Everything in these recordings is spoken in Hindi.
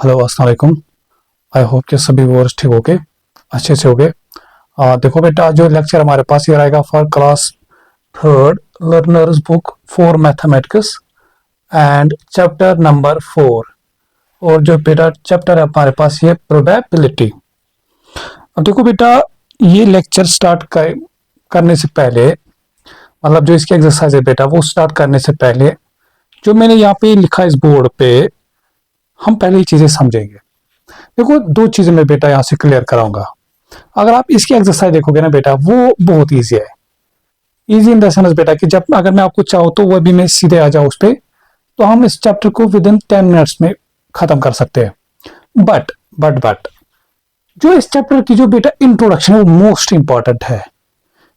हेलो अस्सलाम वालेकुम। आई होप कि सभी व्यूअर्स ठीक हो गए, अच्छे से हो गए। देखो बेटा, जो लेक्चर हमारे पास ये रहेगा for class third, learners book for mathematics and chapter number 4। और जो बेटा चैप्टर है हमारे पास ये प्रोबेबिलिटी। अब देखो बेटा, ये लेक्चर करने से पहले, मतलब जो इसकी एक्सरसाइज है बेटा, वो स्टार्ट करने से पहले जो मैंने यहाँ पे लिखा है इस बोर्ड पे, हम पहले ये चीजें समझेंगे। देखो, दो चीजें मैं बेटा यहाँ से क्लियर कराऊंगा। अगर आप इसकी एक्सरसाइज देखोगे ना बेटा, वो बहुत ईजी है। ईजी इन द सेंस बेटा कि जब अगर मैं आपको चाहूँ तो वो भी मैं सीधे आ जाऊँ उस पर, तो हम इस चैप्टर को विद इन 10 मिनट्स में खत्म कर सकते हैं। बट जो इस चैप्टर की जो बेटा इंट्रोडक्शन है वो मोस्ट इंपॉर्टेंट है।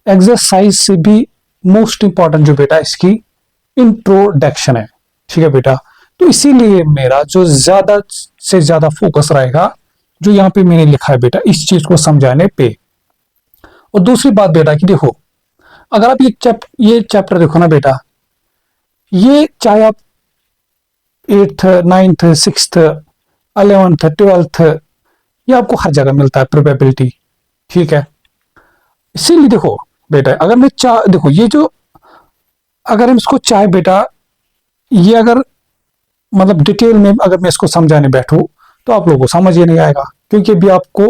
एक्सरसाइज से भी मोस्ट इंपॉर्टेंट जो बेटा इसकी इंट्रोडक्शन है। ठीक है बेटा, तो इसीलिए मेरा जो ज्यादा से ज्यादा फोकस रहेगा जो यहाँ पे मैंने लिखा है बेटा, इस चीज को समझाने पे। और दूसरी बात बेटा कि देखो, अगर आप ये चैप्टर देखो ना बेटा, ये चाहे आप 8th 9th 6th 11th 12th, ये आपको हर जगह मिलता है प्रोबेबिलिटी। ठीक है, इसीलिए देखो बेटा, अगर मैं देखो ये जो, अगर हम इसको चाहे बेटा, ये अगर मतलब डिटेल में अगर मैं इसको समझाने बैठूं तो आप लोगों को समझ ही नहीं आएगा, क्योंकि अभी आपको,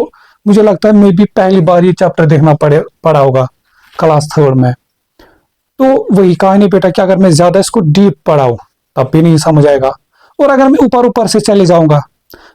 मुझे लगता है मे भी पहली बार ये चैप्टर देखना पड़ा होगा क्लास थर्ड में। तो वही कहानी बेटा कि अगर मैं ज्यादा इसको डीप पढ़ाऊं तब भी नहीं समझ आएगा। और अगर मैं ऊपर ऊपर से चले जाऊंगा,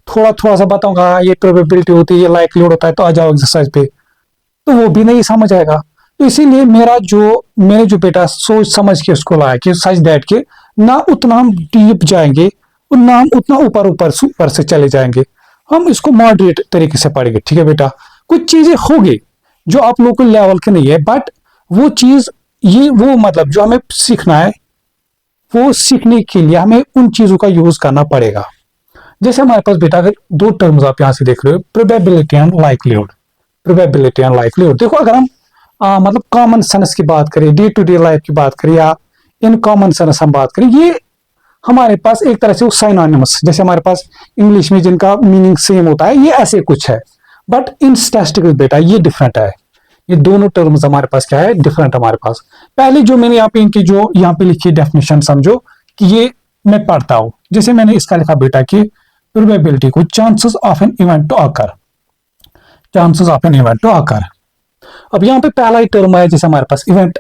थोड़ा थोड़ा सा बताऊंगा, हाँ ये प्रोबेबिलिटी होती है, ये लाइक्लीहुड होता है, तो आ जाओ एक्सरसाइज पे, तो वो भी नहीं समझ आएगा। तो इसीलिए मैंने जो बेटा सोच समझ के उसको लाया कि सच दैट के ना उतना हम डीप जाएंगे और ना हम उतना ऊपर से चले जाएंगे। हम इसको मॉडरेट तरीके से पढ़ेंगे। ठीक है बेटा, कुछ चीजें होगी जो आप लोगों के लेवल के नहीं है, बट वो चीज, ये वो मतलब जो हमें सीखना है, वो सीखने के लिए हमें उन चीजों का यूज करना पड़ेगा। जैसे हमारे पास बेटा अगर दो टर्म्स आप यहां से देख रहे हो, probability and likelihood. Probability and likelihood, देखो अगर हम मतलब कॉमन सेंस की बात करें, डे टू डे लाइफ की बात करें, या इन कॉमन सेंस हम बात करें, ये हमारे पास एक तरह से वो साइनोनिमस, जैसे हमारे पास इंग्लिश में जिनका मीनिंग सेम होता है, ये ऐसे कुछ है। बट इन स्टैटिस्टिक्स बेटा ये डिफरेंट है। ये दोनों टर्म्स हमारे पास क्या है, डिफरेंट हमारे पास। पहले जो मैंने यहाँ पे इनकी जो यहाँ पे लिखी डेफिनेशन समझो कि ये मैं पढ़ता हूं। जैसे मैंने इसका लिखा बेटा कि प्रोबेबिलिटी को chances of an event to occur, chances of an event to occur. अब यहाँ पे पहला ही टर्म है जैसे हमारे पास इवेंट,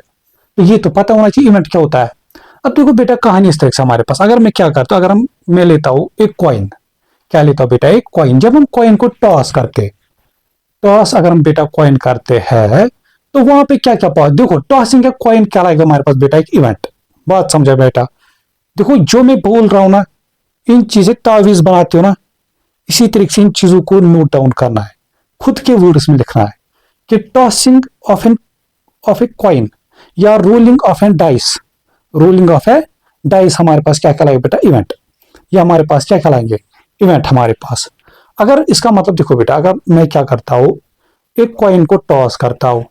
तो ये तो पता होना चाहिए इवेंट क्या होता है। अब देखो बेटा, कहानी इस तरह से हमारे पास, अगर मैं क्या करता हूँ, अगर मैं लेता हूँ एक कॉइन, क्या लेता हूँ बेटा, एक कॉइन। जब हम कॉइन को टॉस करते, टॉस अगर हम बेटा कॉइन करते हैं, तो वहां पे क्या क्या पाओ, देखो टॉसिंग का कॉइन क्या लाएगा हमारे पास बेटा, एक इवेंट। बात समझा बेटा, देखो जो मैं बोल रहा हूं ना, इन चीजें तावीज बनाते हो ना, इसी तरीके से इन चीजों को नोट डाउन करना है, खुद के वर्ड्स में लिखना है कि टॉसिंग ऑफ ए कॉइन या rolling of an dice, rolling of a dice हमारे पास क्या कहलाएगा बेटा, इवेंट। या हमारे पास क्या कहलाएंगे, इवेंट हमारे पास। अगर इसका मतलब देखो बेटा, अगर मैं क्या करता हूं, एक कॉइन को टॉस करता हूं,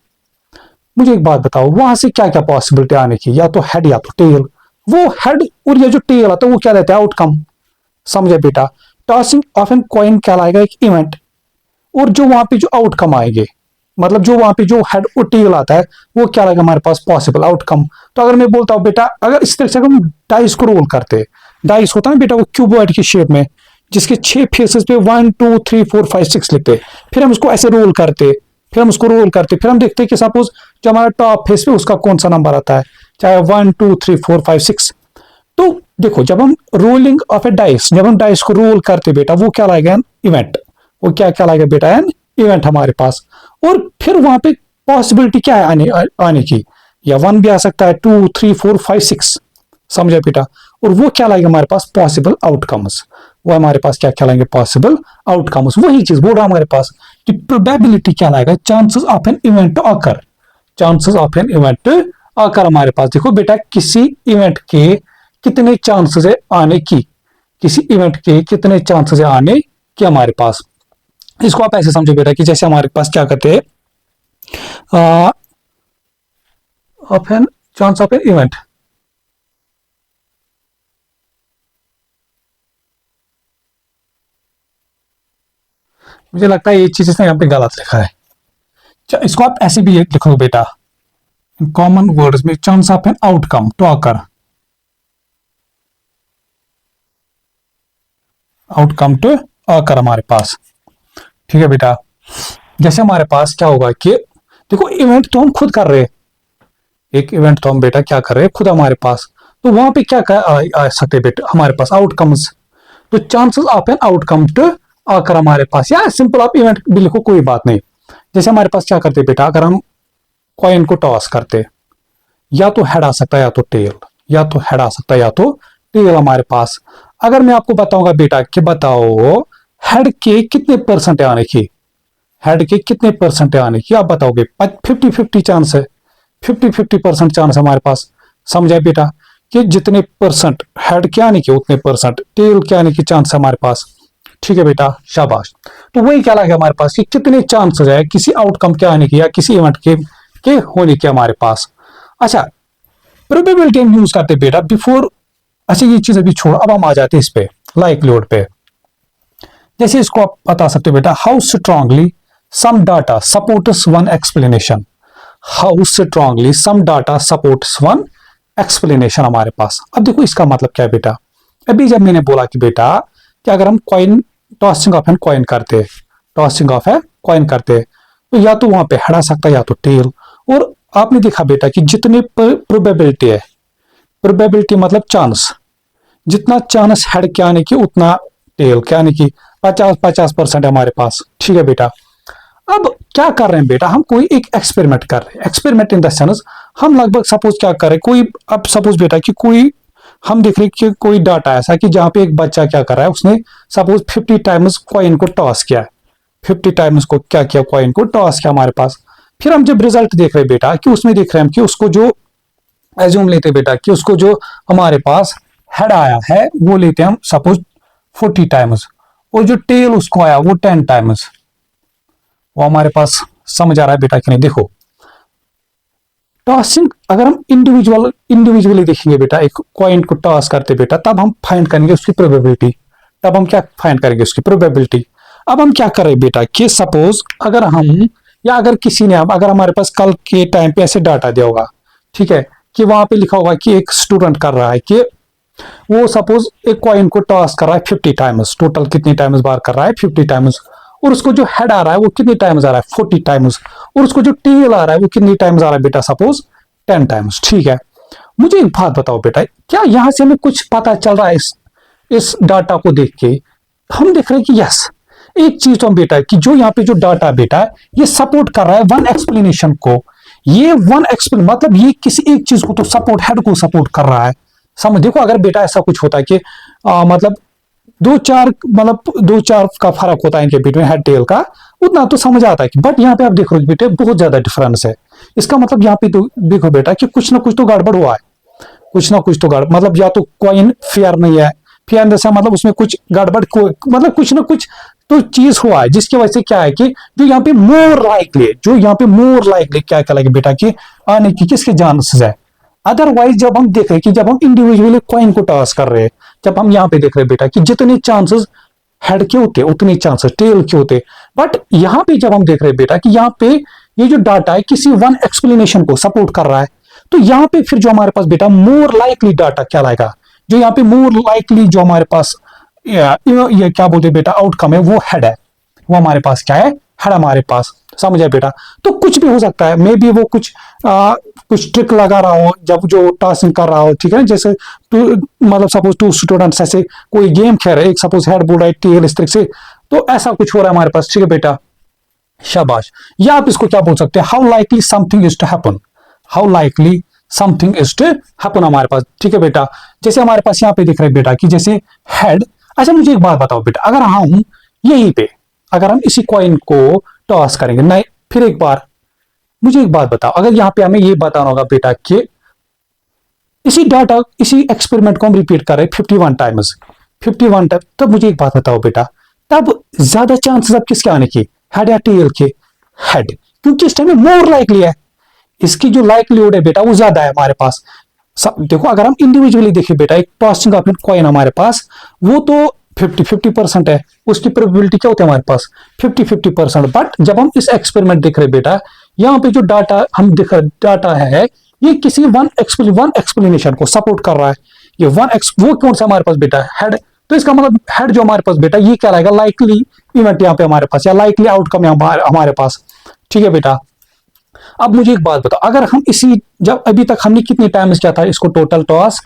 मुझे एक बात बताओ, वहां से क्या क्या पॉसिबिलिटी आने की, या तो हेड या तो टेल। वो हेड और ये जो टेल आता है वो क्या रहता है, आउटकम। समझे बेटा, टॉसिंग ऑफ एन कॉइन कहलाएगा एक इवेंट, और जो वहां पे जो आउटकम आएंगे, मतलब जो वहां पे जो हेड और टेल आता है, वो क्या लगेगा हमारे पास, पॉसिबल आउटकम। तो अगर मैं बोलता हूं बेटा, अगर इस तरह से हम डाइस को रोल करते, डाइस होता है ना बेटा वो क्यूबॉइड की शेप में, जिसके 6 फेसेस पे 1 2 3 4 5 6 लिखते, फिर हम उसको ऐसे रोल करते, फिर हम उसको रोल करते, फिर हम देखते कि सपोज जो हमारा टॉप फेस पे उसका कौन सा नंबर आता है, चाहे 1 2 3 4 5 6। तो देखो, जब हम रोलिंग ऑफ ए डाइस, जब हम डाइस को रोल करते बेटा, वो क्या लाएगा, इवेंट। वो क्या लाएगा बेटा, एन इवेंट हमारे पास। और फिर वहां पे पॉसिबिलिटी क्या है आने की, या 1 भी आ सकता है, 2 3 4 5 6। समझे बेटा, और वो क्या लाएगा हमारे पास, पॉसिबल आउटकम्स। वो हमारे पास क्या लाएंगे, पॉसिबल आउटकम्स। वही चीज बोल रहा हूं हमारे पास कि प्रोबेबिलिटी क्या लाएगा, chances of an event to occur, chances of an event occur हमारे पास। देखो बेटा, किसी इवेंट के कितने चांसेस है आने की, किसी इवेंट के कितने चांसेस है आने के हमारे पास। इसको आप ऐसे समझो बेटा कि जैसे हमारे पास क्या कहते हैं, of an chance of an event, मुझे लगता है ये चीज इसने यहाँ पे गलत लिखा है। इसको आप ऐसे भी लिखो बेटा, इन कॉमन वर्ड्स में chance of an outcome to occur, outcome to occur हमारे पास। ठीक है बेटा, जैसे हमारे पास क्या होगा कि देखो इवेंट तो हम खुद कर रहे हैं, एक इवेंट तो हम बेटा क्या कर रहे हैं खुद हमारे पास, तो वहां पे क्या आ सकते हैं बेटा हमारे पास आउटकम्स, तो chances of an outcome to occur हमारे पास, या सिंपल आप इवेंट भी लिखो कोई बात नहीं। जैसे हमारे पास क्या करते बेटा, अगर हम कॉइन को टॉस करते, या तो हेड आ सकता है या तो टेल, या तो हेड आ सकता है या तो टेल हमारे पास। अगर मैं आपको बताऊंगा बेटा कि बताओ हेड के कितने परसेंट आने की, हेड के कितने परसेंट आने की आप बताओगे, 50-50 चांस है, 50-50% चांस हमारे पास। समझाए बेटा कि जितने परसेंट हेड के आने के उतने परसेंट टेल के आने की चांस है हमारे पास। ठीक है बेटा, शाबाश। तो वही क्या लगे हमारे पास कि कितने चांसेस है किसी आउटकम के आने की या किसी इवेंट के होने के हमारे पास। अच्छा, प्रोबेबिलिटी हम यूज करते बेटा बिफोर। अच्छा ये चीज अभी छोड़, अब हम आ जाते हैं इस पे लाइक्लीहुड पे। जैसे इसको आप बता सकते हो बेटा, how strongly some data supports one explanation, how strongly some data supports one explanation हमारे पास। अब देखो इसका मतलब क्या है बेटा, अभी जब मैंने बोला कि बेटा कि अगर हम coin tossing of an coin करते, टॉसिंग ऑफ ए कॉइन करते, तो या तो वहां पे हेड आ सकता है या तो टेल। और आपने देखा बेटा कि जितनी प्रोबेबिलिटी है, प्रोबेबिलिटी मतलब चांस, जितना चांस हेड के आने की उतना टेल के आने की 50-50% है हमारे पास। ठीक है बेटा, अब क्या कर रहे हैं बेटा, हम कोई एक एक्सपेरिमेंट कर रहे हैं, एक्सपेरिमेंट इन द सेंस हम लगभग सपोज क्या कर रहे हैं, कोई अब सपोज बेटा कि कोई हम देख रहे हैं कि कोई डाटा ऐसा कि जहां पे एक बच्चा क्या कर रहा है, उसने सपोज 50 टाइम्स कॉइन को टॉस किया, 50 टाइम्स को क्या किया, कॉइन को टॉस किया हमारे पास। फिर हम जब रिजल्ट देख रहे हैं बेटा कि उसमें देख रहे हैं कि उसको जो एज्यूम लेते बेटा कि उसको जो हमारे पास हेड आया है वो लेते हैं हम सपोज 40 टाइम्स, और जो टेल उसको आया वो 10 टाइम्स। वो हमारे पास समझ आ रहा है बेटा कि नहीं? देखो टॉसिंग अगर हम इंडिविजुअली देखेंगे बेटा, एक कॉइन को टॉस करते बेटा, तब हम फाइंड करेंगे उसकी प्रोबेबिलिटी, तब हम क्या फाइंड करेंगे उसकी प्रोबेबिलिटी। अब हम क्या करें बेटा कि सपोज अगर हम या अगर किसी ने, अगर हमारे पास कल के टाइम पे ऐसे डाटा दिया होगा, ठीक है, कि वहां पे लिखा होगा कि एक स्टूडेंट कर रहा है कि वो सपोज एक कॉइन को टॉस कर रहा है 50 टाइम्स, टोटल कितनी टाइम्स बार कर रहा है 50 टाइम्स, और उसको जो हेड आ रहा है वो कितनी टाइम्स आ रहा है 40 टाइम्स, और उसको जो टेल आ रहा है वो कितनी टाइम्स आ रहा है बेटा, सपोज 10 टाइम्स। ठीक है, मुझे एक बात बताओ बेटा, क्या यहां से हमें कुछ पता चल रहा है इस डाटा को देख के? हम देख रहे हैं कि यस, एक चीज तो हम बेटा कि जो यहाँ पे जो डाटा बेटा ये सपोर्ट कर रहा है वन एक्सप्लेनेशन को, ये वन एक्सप्लेन मतलब ये किसी एक चीज को तो सपोर्ट, हेड को सपोर्ट कर रहा है। समझ देखो, अगर बेटा ऐसा कुछ होता है कि मतलब दो चार का फर्क होता है इनके बिटवीन हेड टेल का, उतना तो समझ आता है कि, बट यहाँ पे आप देख रहे हो बेटे बहुत ज्यादा डिफरेंस है। इसका मतलब यहाँ पे तो देखो बेटा कि कुछ ना कुछ तो गड़बड़ हुआ है, कुछ ना कुछ तो गड़बड़, मतलब या तो कॉइन फेयर नहीं है, फेयर जैसा मतलब उसमें कुछ गड़बड़ मतलब कुछ ना कुछ तो चीज हुआ है जिसकी वजह से क्या है कि जो यहाँ पे मोर लाइकली, जो यहाँ पे मोर लाइकली क्या कहलाएगा बेटा कि आने की किसके चांसेस है। अदरवाइज जब हम देख रहे हैं कि जब हम इंडिविजुअली कॉइन को टॉस कर रहे हैं, जब हम यहाँ पे देख रहे हैं बेटा कि जितने चांसेस हेड के होते उतने चांसेस टेल के होते, बट यहाँ पे जब हम देख रहे हैं बेटा कि यहाँ पे ये जो डाटा है किसी वन एक्सप्लेनेशन को सपोर्ट कर रहा है, तो यहाँ पे फिर जो हमारे पास बेटा मोर लाइकली डाटा क्या लाएगा, जो यहाँ पे मोर लाइकली जो हमारे पास ये क्या बोलते बेटा आउटकम है वो हेड है, वो हमारे पास क्या है, हेड हमारे पास। समझे बेटा? तो कुछ भी हो सकता है, मे बी वो कुछ ट्रिक लगा रहा हो जब जो टॉसिंग कर रहा हो, ठीक है, जैसे मतलब सपोज 2 स्टूडेंट्स ऐसे कोई गेम खेल रहे, एक सपोज हेड बोल रहा है टेल इस तरीके से, तो ऐसा कुछ हो रहा है हमारे पास। ठीक है बेटा, शाबाश। या आप इसको क्या बोल सकते हैं, how likely something is to happen, how likely something is to happen हमारे पास। ठीक है बेटा, जैसे हमारे पास यहाँ पे दिख रहा है बेटा कि जैसे हेड। अच्छा मुझे एक बात बताओ बेटा, अगर हम यहीं पे अगर हम इसी कॉइन को टॉस करेंगे, नहीं फिर एक बार मुझे एक बात बताओ, अगर यहाँ पे हमें ये बताना होगा बेटा कि इसी डाटा इसी एक्सपेरिमेंट को हम रिपीट कर रहे हैं 51 टाइम्स, 51 टाइम, तब मुझे एक बात बताओ बेटा, तब ज्यादा चांसेस अब किसके आने की, हेड या टेल के? हेड, क्योंकि इस टाइम में मोर लाइकली है, इसकी जो लाइकलीहुड है बेटा वो ज्यादा है हमारे पास। देखो अगर हम इंडिविजुअली देखें बेटा, एक टॉसिंग ऑफ कॉइन हमारे पास वो तो 50-50% है, उसकी प्रोबेबिलिटी क्या होती है हमारे पास 50-50%। बट जब हम इस एक्सपेरिमेंट देख रहे बेटा, यहाँ पे जो डाटा हम देख रहे डाटा है ये किसी वन एक्सप्लेनेशन को सपोर्ट कर रहा है। ये वो कौन सा हमारे पास बेटा हेड, तो इसका मतलब हेड जो हमारे पास बेटा ये क्या रहेगा, लाइकली इवेंट यहाँ पे हमारे पास या लाइकली आउटकम हमारे पास। ठीक है बेटा, अब मुझे एक बात बताओ, अगर हम इसी जब अभी तक हमने कितने टाइम्स किया था इसको टोटल टॉस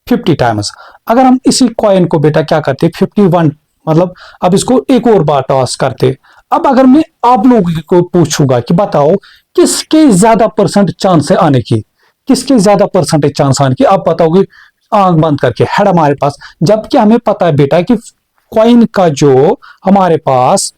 50 टाइम्स, अगर हम इसी कॉइन को बेटा क्या करते 51, मतलब अब इसको एक और बार टॉस करते। अब अगर मैं आप लोगों को पूछूंगा कि बताओ किसके ज्यादा परसेंट चांस है आने की, किसके ज्यादा परसेंटेज चांस आने की, आप बताओगे आंख बंद करके हेड हमारे पास। जबकि हमें पता है बेटा कि कॉइन का जो हमारे पास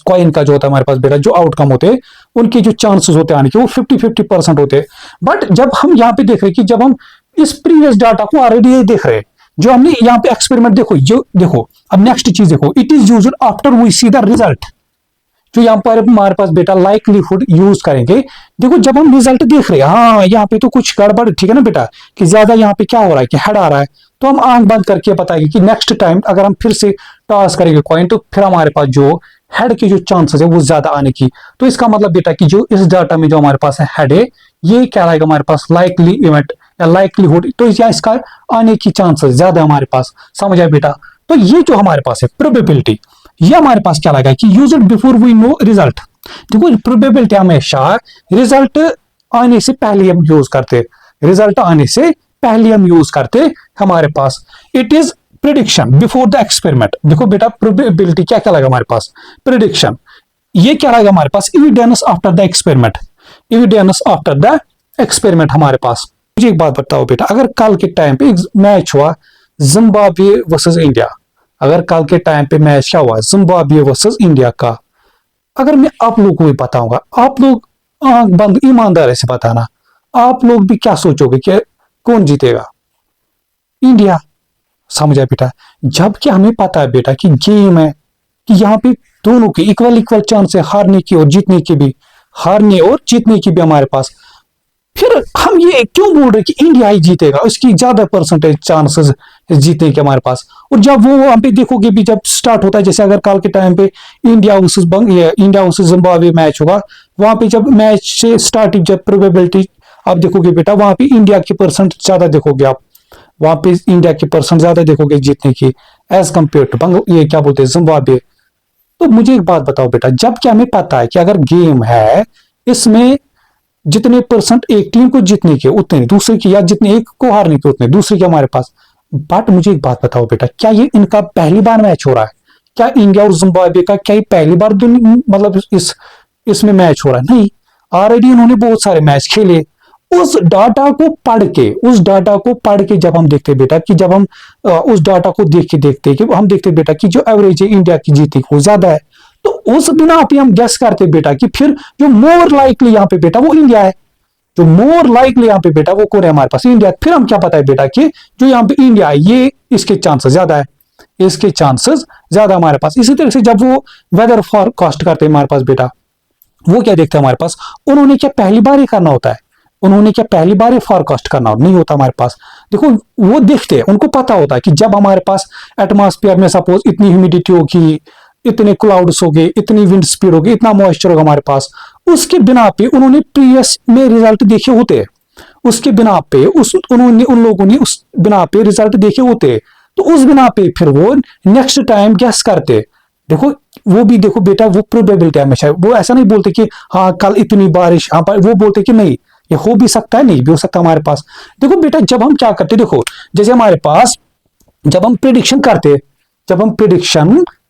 कॉइन का जो होता है हमारे पास बेटा, जो आउटकम होते हैं उनके जो चांसेस होते हैं आने के वो 50-50% होते हैं। बट जब हम यहाँ पे देख रहे हैं कि जब हम इस प्रीवियस डाटा को ऑलरेडी देख रहे हैं, जो हमने यहाँ पे एक्सपेरिमेंट देखो अब नेक्स्ट चीज देखो, it is used after we see the result. जो यहाँ पर हमारे पास बेटा लाइकलीहुड यूज करेंगे, देखो जब हम रिजल्ट देख रहे हैं हाँ यहाँ पे तो कुछ गड़बड़, ठीक है ना बेटा, कि ज्यादा यहाँ पे क्या हो रहा है कि हेड आ रहा है, तो हम आंख बंद करके बताएंगे कि नेक्स्ट टाइम अगर हम फिर से टॉस करेंगे कॉइन तो फिर हमारे पास जो हेड के जो चांसेस है वो ज्यादा आने की। तो इसका मतलब बेटा कि जो इस डाटा में जो हमारे पास है हेड है, ये क्या रहेगा हमारे पास लाइकली इवेंट या लाइकलीहुड, तो इसका आने की चांसेस ज्यादा हमारे पास। समझ आए बेटा, तो ये जो हमारे पास है प्रोबेबिलिटी, ये हमारे पास क्या लगा कि use it before we know result. देखो प्रोबेबिलिटी हमेशा रिजल्ट आने से पहले हम यूज करते, रिजल्ट आने से पहले हम यूज करते हमारे पास। It is prediction before the experiment. देखो बेटा प्रोबेबिलिटी क्या क्या लगा हमारे पास, प्रिडिक्शन, ये क्या लगा हमारे पास evidence after the experiment, evidence after the experiment हमारे पास। मुझे एक बात बताओ बेटा, अगर कल के टाइम पे मैच हुआ जिम्बाब्वे वर्सेस इंडिया, अगर कल के टाइम पे मैच क्या हुआ जिम्बाब्वे वर्सेस इंडिया का, अगर मैं आप लोगों को भी बताऊंगा, आप लोग आंख बंद ईमानदारी से बताना, आप लोग भी क्या सोचोगे कि कौन जीतेगा, इंडिया। समझा बेटा, जबकि हमें पता है बेटा कि गेम है कि यहाँ पे दोनों की इक्वल इक्वल चांस है, हारने की और जीतने की भी, हारने और जीतने की भी हमारे पास। फिर हम ये क्यों बोल रहे कि इंडिया ही जीतेगा, उसकी ज्यादा परसेंटेज चांसेस जीतने के हमारे पास। और जब वो हम पे देखोगे भी जब स्टार्ट होता है, जैसे अगर कल के टाइम पे इंडिया वर्सेस जिम्बाब्वे मैच होगा, वहां पे जब मैच से स्टार्टिंग जब प्रोबेबिलिटी आप देखोगे बेटा, वहां पे इंडिया की परसेंट ज्यादा देखोगे आप, वहां पे इंडिया की परसेंट ज्यादा देखोगे जीतने की एज कंपेयर टू ये क्या बोलते हैं जिम्बाब्वे। तो मुझे एक बात बताओ बेटा, जब क्या हमें पता है कि अगर गेम है इसमें जितने परसेंट एक टीम को जीतने के उतने दूसरे की, या जितने एक को हारने के उतने दूसरे के हमारे पास। बट मुझे एक बात बताओ बेटा, क्या ये इनका पहली बार मैच हो रहा है, क्या इंडिया और जिम्बाब्वे का क्या ये पहली बार मतलब इसमें मैच हो रहा है? नहीं, ऑलरेडी इन्होंने बहुत सारे मैच खेले। उस डाटा को पढ़ के जब हम देखते बेटा कि जब हम उस डाटा को देखते कि हम देखते बेटा कि जो एवरेज है इंडिया की जीतने को ज्यादा है, तो उस बिना पे हम गेस करते बेटा कि फिर जो मोर लाइकली यहाँ पे बेटा वो इंडिया है, जो मोर लाइकली यहाँ पे बेटा वो कौन है हमारे पास, इंडिया। फिर हम क्या पता है बेटा कि जो यहाँ पे इंडिया है ये इसके चांसेस ज्यादा है, इसके चांसेस ज्यादा हमारे पास। इसी तरह से जब वो वेदर फॉरकास्ट करते हैं हमारे पास बेटा, वो क्या देखते हैं हमारे पास, उन्होंने क्या पहली बार ही करना होता है, उन्होंने क्या पहली बार ही फॉरकास्ट करना नहीं होता हमारे पास। देखो वो देखते हैं, उनको पता होता है कि जब हमारे पास एटमॉस्फेयर में सपोज इतनी ह्यूमिडिटी होगी, इतने क्लाउड्स हो गए, इतनी विंड स्पीड होगी, इतना मॉइस्चर होगा हमारे पास, उसके बिना पे उन्होंने प्रीवियस में रिजल्ट देखे होते हैं, उसके बिना पे उन लोगों ने उस बिना पे रिजल्ट देखे होते हैं, तो उस बिना पे फिर वो नेक्स्ट टाइम गेस करते। देखो वो भी देखो बेटा वो प्रोबेबिलिटी हमेशा, वो ऐसा नहीं बोलते कि हाँ कल इतनी बारिश, हाँ वो बोलते कि नहीं ये हो भी सकता है, नहीं भी हो सकता हमारे पास। देखो बेटा जब हम क्या करते, देखो जैसे हमारे पास जब हम प्रिडिक्शन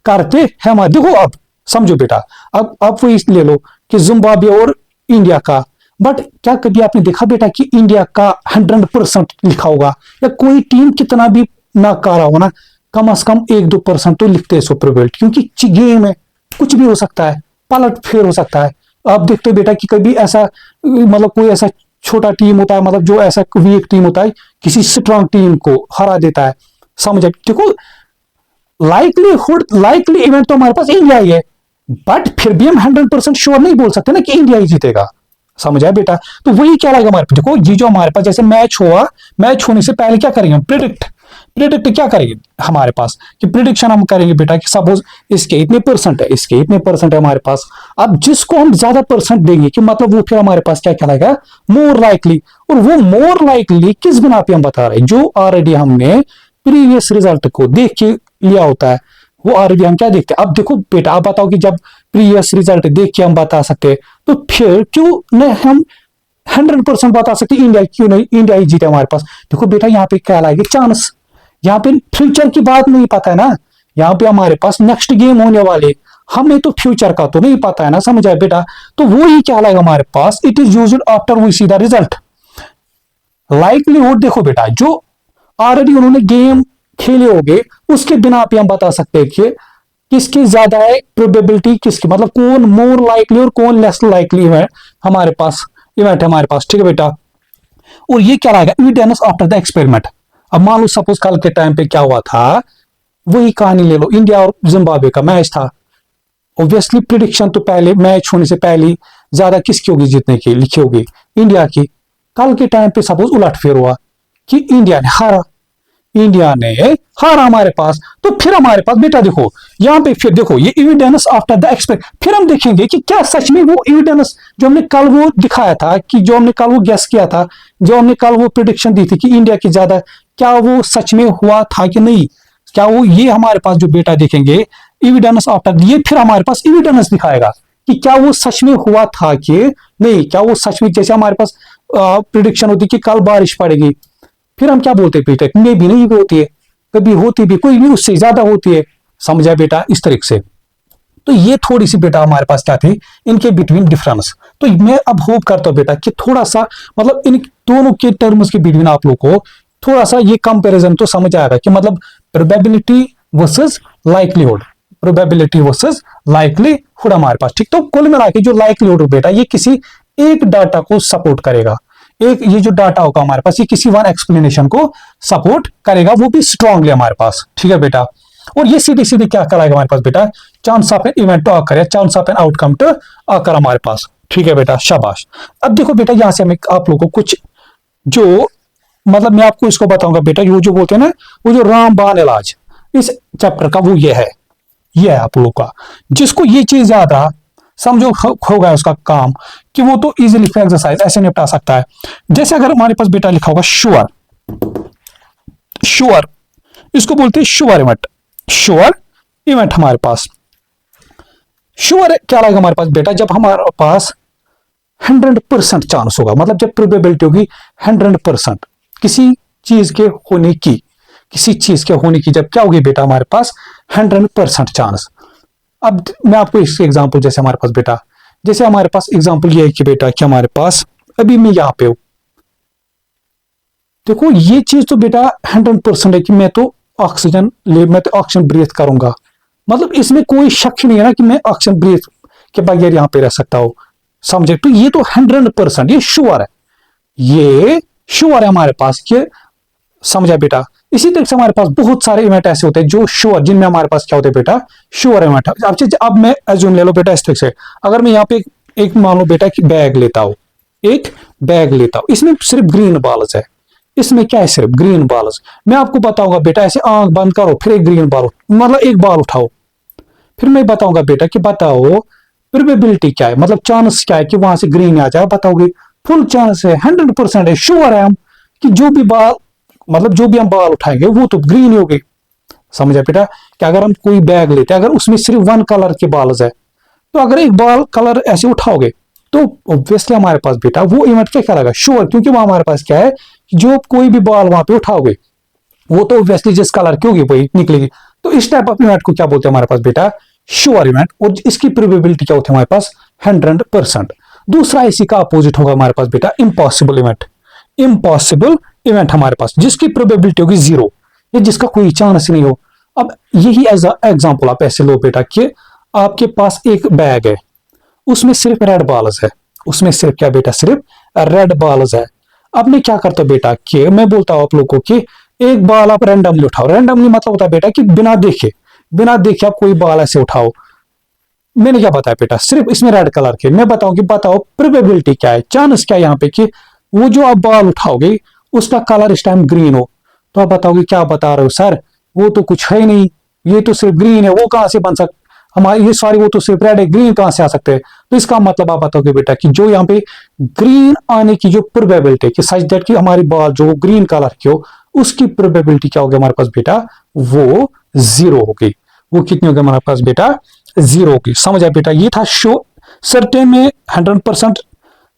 करते हैं हमारे, देखो अब समझो बेटा, अब वो ले लो कि जिम्बाब्वे और इंडिया का, बट क्या कभी आपने देखा बेटा कि इंडिया का 100% लिखा होगा, या कोई टीम कितना भी नाकारा हो ना, कम से कम 1-2% तो लिखते हैं प्रोबेबिलिटी, क्योंकि गेम है, कुछ भी हो सकता है, पलट फेर हो सकता है। आप देखते हो बेटा कि कभी ऐसा मतलब कोई ऐसा छोटा टीम होता है, मतलब जो ऐसा वीक टीम होता है किसी स्ट्रांग टीम को हरा देता है। समझ, देखो लाइकली इवेंट तो हमारे पास इंडिया ही है, बट फिर भी हम 100% श्योर नहीं बोल सकते ना कि इंडिया ही जीतेगा। समझ आया बेटा, तो वही क्या रहेगा हमारे पास, देखो ये जो हमारे पास जैसे मैच हुआ, मैच होने से पहले क्या करेंगे हम प्रिडिक्ट, प्रिडिक्ट क्या करेंगे हमारे पास कि प्रिडिक्शन हम करेंगे बेटा कि सपोज इसके इतने परसेंट है, इसके इतने परसेंट है हमारे पास। अब जिसको हम ज्यादा परसेंट देंगे कि मतलब वो फिर हमारे पास क्या कहलाएगा, मोर लाइकली। और वो मोर लाइकली किस बिना पे हम बता रहे हैं, जो ऑलरेडी हमने प्रीवियस रिजल्ट को देख के लिया होता है, वो ऑलरेडी हम क्या देखते हैं। अब देखो बेटा, आप बताओ कि जब प्रीवियस रिजल्ट देख के हम बता सकते हैं, तो फिर क्यों नहीं हम 100% बता सकते इंडिया क्यों नहीं, इंडिया ही जीते हमारे पास। देखो बेटा, यहाँ पे क्या लाएगा चांस, यहाँ पे फ्यूचर की बात नहीं पता है ना, यहाँ पे हमारे पास नेक्स्ट गेम होने वाले, हमें तो फ्यूचर का तो नहीं पता है ना, समझ आए बेटा। तो वो ही क्या लाएगा हमारे पास, it is used after we see the result. Likelihood देखो बेटा, जो ऑलरेडी उन्होंने गेम खेले होंगे उसके बिना पे हम बता सकते हैं कि किसकी ज्यादा है प्रोबेबिलिटी, किसकी मतलब कौन मोर लाइकली और कौन लेस लाइकली है हमारे पास, इवेंट हमारे पास, ठीक है बेटा। और ये क्या रहेगा, एविडेंस आफ्टर द एक्सपेरिमेंट। अब मान लो सपोज कल के टाइम पे क्या हुआ था, वही कहानी ले लो, इंडिया और जिम्बाब्वे का मैच था। ऑब्वियसली प्रिडिक्शन तो पहले मैच होने से पहले ज्यादा किसकी होगी जीतने की, लिखी होगी इंडिया की। कल के टाइम पे सपोज उलटफेर हुआ कि इंडिया ने हारा, इंडिया ने हारा हमारे पास, तो फिर हमारे पास बेटा देखो यहाँ पे, फिर देखो ये एविडेंस आफ्टर द एक्सपेक्ट, फिर हम देखेंगे कि क्या सच में वो एविडेंस जो हमने कल वो दिखाया था, कि जो हमने कल वो गेस किया था, जो हमने कल वो प्रिडिक्शन दी थी कि इंडिया की ज्यादा, क्या वो सच में हुआ था कि नहीं, क्या वो, ये हमारे पास जो बेटा देखेंगे एविडेंस आफ्टर, ये फिर हमारे पास एविडेंस दिखाएगा कि क्या वो सच में हुआ था कि नहीं, क्या वो सच में, जैसे हमारे पास प्रिडिक्शन होती कि कल बारिश पड़ेगी, फिर हम क्या बोलते हैं बेटा, मे भी नहीं होती है, कभी होती भी, कोई भी उससे ज्यादा होती है, समझा बेटा इस तरीके से। तो ये थोड़ी सी बेटा हमारे पास क्या थी, इनके बिटवीन डिफरेंस। तो मैं अब होप करता हूं बेटा कि थोड़ा सा मतलब इन दोनों के टर्म्स के बिटवीन आप लोग को थोड़ा सा ये कंपैरिजन तो समझ आएगा कि मतलब probability versus likelihood, probability versus likelihood हमारे पास, ठीक। तो कुल मिला के जो लाइक्लीहुड बेटा ये किसी एक डाटा को सपोर्ट करेगा, एक ये जो डाटा होगा हमारे पास ये किसी वन एक्सप्लेनेशन को सपोर्ट करेगा, वो भी स्ट्रांगली हमारे पास, ठीक है बेटा। और ये सीधे सीधे क्या कराएगा हमारे पास बेटा, chance of an event to occur, chance of an outcome to occur हमारे पास, ठीक है बेटा, शाबाश। अब देखो बेटा यहां से हमें आप लोगों को कुछ जो मतलब मैं आपको इसको बताऊंगा बेटा, वो जो बोलते हैं ना, वो जो रामबाण इलाज इस चैप्टर का वो ये है आप लोगों का, जिसको ये चीज ज्यादा समझो हो गया उसका काम कि वो तो इजीली एक्सरसाइज ऐसे निपटा सकता है। जैसे अगर हमारे पास बेटा लिखा होगा श्योर, श्योर इसको बोलते हैं श्योर इवेंट, श्योर इवेंट हमारे पास। श्योर क्या लगेगा हमारे पास बेटा, जब हमारे पास 100% चांस होगा, मतलब जब प्रोबेबिलिटी होगी 100% किसी चीज के होने की, किसी चीज के होने की जब क्या होगी बेटा हमारे पास 100% चांस। अब मैं आपको इसके एग्जांपल, जैसे हमारे पास बेटा, जैसे हमारे पास एग्जांपल ये है कि बेटा कि हमारे पास अभी मैं यहां पे हूं, देखो ये चीज तो बेटा 100% है कि मैं तो ऑक्सीजन मैं तो ऑक्सीजन ब्रीथ करूंगा, मतलब इसमें कोई शक नहीं है ना कि मैं ऑक्सीजन ब्रीथ के बगैर यहां पे रह सकता हूं, समझे। तो ये तो 100% ये श्योर है, ये श्योर है हमारे पास कि समझा बेटा। इसी तरह से हमारे पास बहुत सारे इवेंट ऐसे होते हैं जो श्योर, जिनमें हमारे पास क्या होते हैं बेटा, श्योर इवेंट। अब मैं एज्यूम ले लो बेटा इस तरह से, अगर मैं यहाँ पे एक मान लो बेटा कि बैग लेता हूं, एक बैग लेता हूं, इसमें सिर्फ ग्रीन बॉल्स है, इसमें क्या है सिर्फ ग्रीन बॉल्स। मैं आपको बताऊंगा बेटा ऐसे आंख बंद करो, फिर एक ग्रीन बॉल मतलब एक बॉल उठाओ, फिर मैं बताऊंगा बेटा कि बताओ प्रोबेबिलिटी क्या है, मतलब चांस क्या है कि वहां से ग्रीन आ जाए, बताओगे फुल चांस है, 100% है, श्योर है हम कि जो भी बॉल मतलब जो भी हम बॉल उठाएंगे वो तो ग्रीन ही होगी, समझा बेटा। कि अगर हम कोई बैग लेते हैं, अगर उसमें सिर्फ वन कलर के बॉल्स है, तो अगर एक बॉल कलर ऐसे उठाओगे तो ऑब्वियसली हमारे पास बेटा वो इवेंट क्या करेगा, श्योर, क्योंकि वो हमारे पास क्या है, जो कोई भी बॉल वहां पे उठाओगे वो तो ऑब्वियसली जिस कलर की होगी वही निकलेगी। तो इस टाइप ऑफ इवेंट को क्या बोलते हैं हमारे पास बेटा, श्योर इवेंट। और इसकी प्रोबेबिलिटी क्या होती है हमारे पास 100%। दूसरा इसी का अपोजिट होगा हमारे पास बेटा इम्पॉसिबल इवेंट, इम्पॉसिबल इवेंट हमारे पास जिसकी प्रोबेबिलिटी होगी 0, या जिसका कोई चांस नहीं हो। अब यही एज एग्जांपल आप ऐसे लो बेटा कि आपके पास एक बैग है, उसमें सिर्फ रेड बॉल्स है, उसमें सिर्फ क्या बेटा, सिर्फ रेड बॉल्स है। अब मैं क्या करता हूं बेटा कि मैं बोलता हूं आप लोगों को कि एक बॉल आप रैंडमली उठाओ, रैंडमली मतलब होता है बेटा कि बिना देखे आप कोई बॉल ऐसे उठाओ। मैंने क्या बताया बेटा, सिर्फ इसमें रेड कलर के, मैं बताऊं कि बताओ प्रोबेबिलिटी क्या है, चांस क्या है यहाँ पे कि वो जो आप बॉल उठाओगे उसका कलर इस टाइम ग्रीन हो, तो आप बताओगे क्या बता रहे हो सर, वो तो कुछ है ही नहीं, ये तो सिर्फ ग्रीन है, वो कहां से बन सकता, हमारे ये सॉरी वो तो सिर्फ रेड है, ग्रीन कहां से आ सकते हैं। तो इसका मतलब आप बताओगे बेटा कि जो यहाँ पे ग्रीन आने की जो प्रोबेबिलिटी कि सच दैट कि हमारी बॉल जो ग्रीन कलर की हो, उसकी प्रोबेबिलिटी क्या होगी हमारे पास बेटा, वो जीरो होगी। वो कितनी होगी हमारे पास बेटा, जीरो होगी। समझ आया बेटा, ये था शो सर्टेन में 100%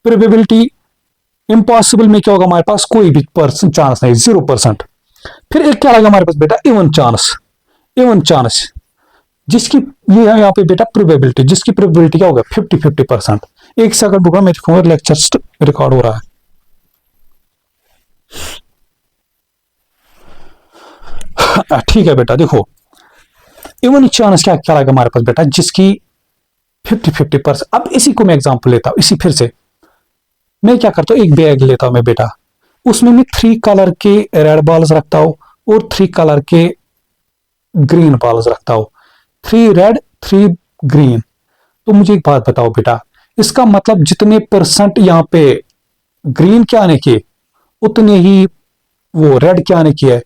प्रोबेबिलिटी, इम्पॉसिबल में क्या होगा हमारे पास कोई भी परसेंट चांस नहीं, 0%। फिर एक क्या लगा हमारे पास बेटा, इवन चांस। इवन चांस जिसकी ये है यहाँ पे बेटा प्रोबेबिलिटी, जिसकी प्रोबेबिलिटी क्या होगा 50-50%। एक सेकंड रुका, मैं दिखाऊंगा, लेक्चर रिकॉर्ड हो रहा है। ठीक है बेटा, देखो इवन चांस क्या क्या लगा हमारे पास बेटा, जिसकी 50-50%। अब इसी को मैं एग्जांपल लेता हूं, इसी फिर से मैं क्या करता हूं, एक बैग लेता हूं मैं बेटा, उसमें मैं 3 कलर के रेड बॉल्स रखता हूं और 3 कलर के ग्रीन बॉल्स रखता हूं, 3 रेड 3 ग्रीन। तो मुझे एक बात बताओ बेटा, इसका मतलब जितने परसेंट यहाँ पे ग्रीन के आने के, उतने ही वो रेड के आने की है,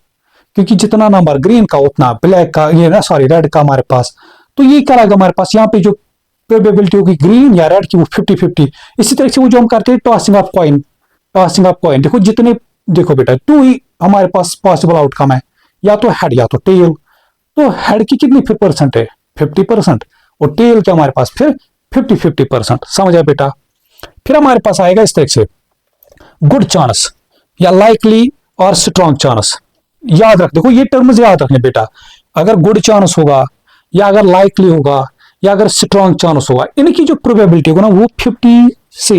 क्योंकि जितना नंबर ग्रीन का उतना ब्लैक का, ये ना सॉरी रेड का हमारे पास। तो ये क्या रहेगा हमारे पास, यहाँ पे जो प्रोबेबिलिटी होगी ग्रीन या रेड की वो 50-50। इसी तरह से वो जो हम करते हैं tossing of coin, tossing of coin, देखो जितने, देखो बेटा 2 ही हमारे पास पॉसिबल आउटकम है, या तो हेड या तो टेल। तो हेड की कितनी परसेंट है, 50%, और टेल के हमारे पास फिर 50-50%। समझ आया बेटा। फिर हमारे पास आएगा इस तरह से गुड चांस या लाइकली और स्ट्रॉन्ग चांस। याद रख, देखो ये टर्म्स याद रखने बेटा, अगर गुड चांस होगा या अगर लाइकली होगा या अगर स्ट्रॉन्ग चांस होगा, इनकी जो प्रोबेबिलिटी होगा ना वो 50 से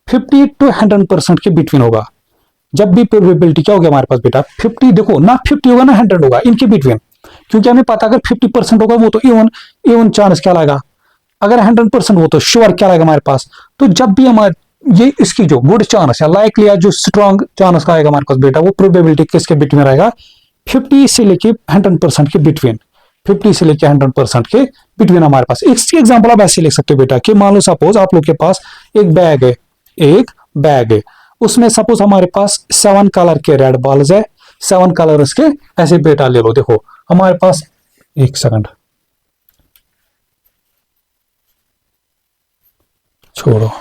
50 to 100% के बिटवीन होगा। जब भी प्रोबेबिलिटी क्या होगी हमारे पास बेटा 50, देखो ना 50 होगा ना 100 होगा, इनके बिटवीन, क्योंकि हमें पता अगर 50% होगा वो तो इवन इवन चांस क्या लाएगा, अगर 100% हो तो श्योर क्या लाएगा हमारे पास। तो जब भी हमारे ये इसकी जो गुड चांस या लाइकली या जो स्ट्रॉन्ग चांस का आएगा हमारे पास बेटा, वो प्रोबेबिलिटी किसके बिटवीन रहेगा, 50 से लेके 100% के बिटवीन, 50 से लेके 100% के बिटवीन हमारे पास। इसकी एग्जांपल आप ऐसे लिख सकते हो बेटा कि मान लो सपोज आप लोग के पास एक बैग है, एक बैग है, उसमें सपोज हमारे पास 7 कलर के रेड बॉल्स है, 7 कलर्स के ऐसे बेटा ले लो। देखो हमारे पास, एक सेकंड छोड़ो,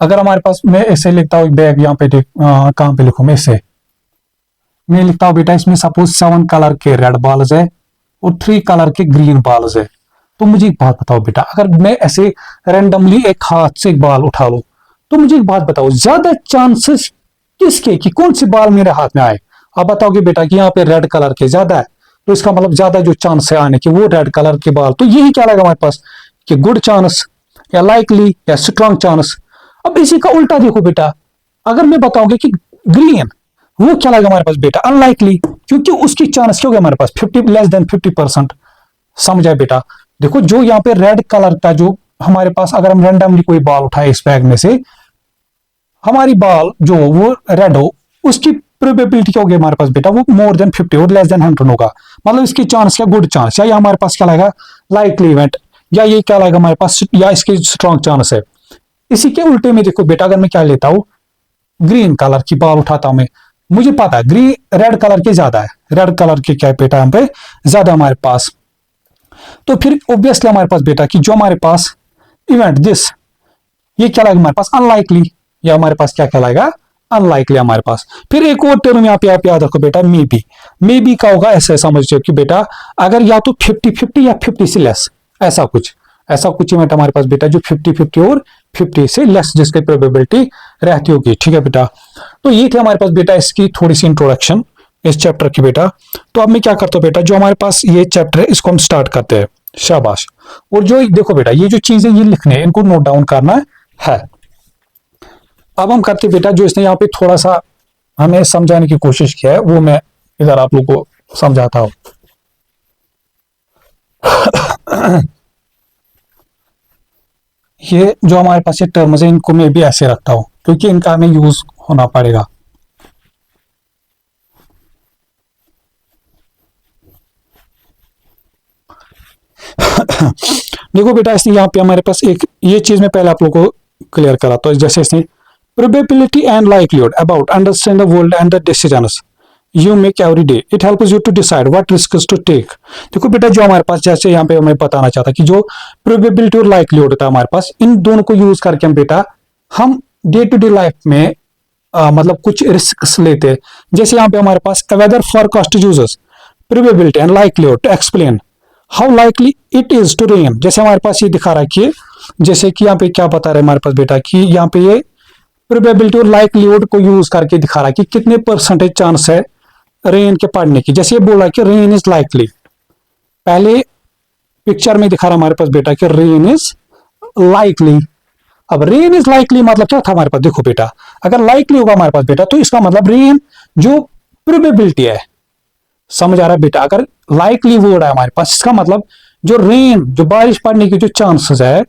अगर हमारे पास मैं ऐसे लिखता हूं बैग, यहाँ पे कहां पे लिखूं मैं, ऐसे मैं लिखता हूं बेटा, इसमें सपोज 7 कलर के रेड बॉल्स है और 3 कलर के ग्रीन बॉल्स है। तो मुझे एक बात बताओ बेटा, अगर मैं ऐसे रैंडमली एक हाथ से एक बॉल उठा लूं, तो मुझे एक बात बताओ ज्यादा चांसेस किसके कि कौन सी बॉल मेरे हाथ में आए। आप बताओगे बेटा कि यहाँ पे रेड कलर के ज्यादा है, तो इसका मतलब ज्यादा जो चांस है आने के वो रेड कलर के बॉल। तो यही क्या लगा हमारे पास कि गुड चांस या लाइकली या स्ट्रॉन्ग चांस। अब इसी का उल्टा देखो बेटा, अगर मैं बताऊंगी कि ग्रीन, वो क्या लगा हमारे पास बेटा अनलाइकली, क्योंकि उसकी चांस क्या होगा हमारे पास 50 लेस देन 50%। समझ आए बेटा। देखो जो यहाँ पे रेड कलर का जो हमारे पास, अगर हम रैंडमली कोई बॉल उठाए इस बैग में से, हमारी बॉल जो वो रेड हो, उसकी प्रोबेबिलिटी क्या होगी हमारे पास बेटा, वो मोर देन 50 और लेस देन 100 होगा। मतलब इसकी चांस क्या गुड चांस, या हमारे पास क्या लगेगा लाइकली इवेंट, या ये क्या लगेगा हमारे पास, या इसकी स्ट्रॉन्ग चांस है। इसी के उल्टे में देखो बेटा, अगर मैं क्या लेता हूं ग्रीन कलर की बॉल उठाता हूं मैं, मुझे पता है ग्रीन रेड कलर के ज्यादा है, रेड कलर के क्या है बेटा यहाँ पे ज्यादा हमारे पास। तो फिर ऑब्वियसली हमारे पास बेटा कि जो हमारे पास इवेंट दिस, ये क्या लगेगा हमारे पास अनलाइकली, या हमारे पास क्या कहलाएगा अनलाइकली हमारे पास। फिर एक और टर्म यहाँ पे आप याद रखो बेटा, मे बी का होगा ऐसे समझो कि बेटा अगर या तो 50-50 या 50 से लेस, ऐसा कुछ इवेंट हमारे पास बेटा जो 50-50 और 50 से लेस जिसकी प्रोबेबिलिटी रहती होगी। ठीक है बेटा। तो ये थे हमारे पास बेटा इसकी थोड़ी सी इंट्रोडक्शन इस चैप्टर की बेटा। तो अब मैं क्या करता हूँ बेटा, जो हमारे पास ये चैप्टर है इसको हम स्टार्ट करते हैं। शाबाश। और जो देखो बेटा ये जो चीजें ये लिखने इनको नोट डाउन करना है। अब हम करते बेटा जो इसने यहाँ पे थोड़ा सा हमें समझाने की कोशिश किया है, वो मैं इधर आप लोग को समझाता हूं। ये जो हमारे पास ये टर्म्स है इनको मैं भी ऐसे रखता हूं क्योंकि इनका हमें यूज होना पड़ेगा। देखो बेटा इसने यहाँ पे हमारे पास एक ये चीज में पहले आप लोगों को क्लियर करा, तो जैसे इसने probability and likelihood about understand the world and the decisions you make every day, it helps you to decide what risks to take. देखो बेटा, जो हमारे पास, जैसे यहाँ पे मैं बताना चाहता कि जो प्रोबेबिलिटी और लाइक्लीहुड होता है हमारे पास, इन दोनों को यूज करके हम बेटा हम डे टू डे लाइफ में मतलब कुछ रिस्क लेते हैं। जैसे यहाँ पे हमारे पास weather forecast users probability and likelihood to explain how likely it is to rain. जैसे हमारे पास ये दिखा रहा है कि जैसे कि यहाँ पे क्या बता रहे हैं हमारे पास बेटा कि यहाँ पे ये प्रोबेबिलिटी और लाइक्लीहुड को यूज करके दिखा रहा है कि कितने परसेंटेज चांस है रेन के पड़ने की। जैसे ये बोला कि रेन इज लाइकली, पहले पिक्चर में दिखा रहा हमारे पास बेटा कि रेन इज लाइकली। अब रेन इज लाइकली मतलब क्या था हमारे पास, देखो बेटा अगर लाइकली होगा हमारे पास बेटा तो इसका मतलब रेन जो प्रोबेबिलिटी है, समझ आ रहा है बेटा, अगर लाइकली वर्ड है हमारे पास इसका मतलब जो रेन जो बारिश पड़ने की जो चांसेस है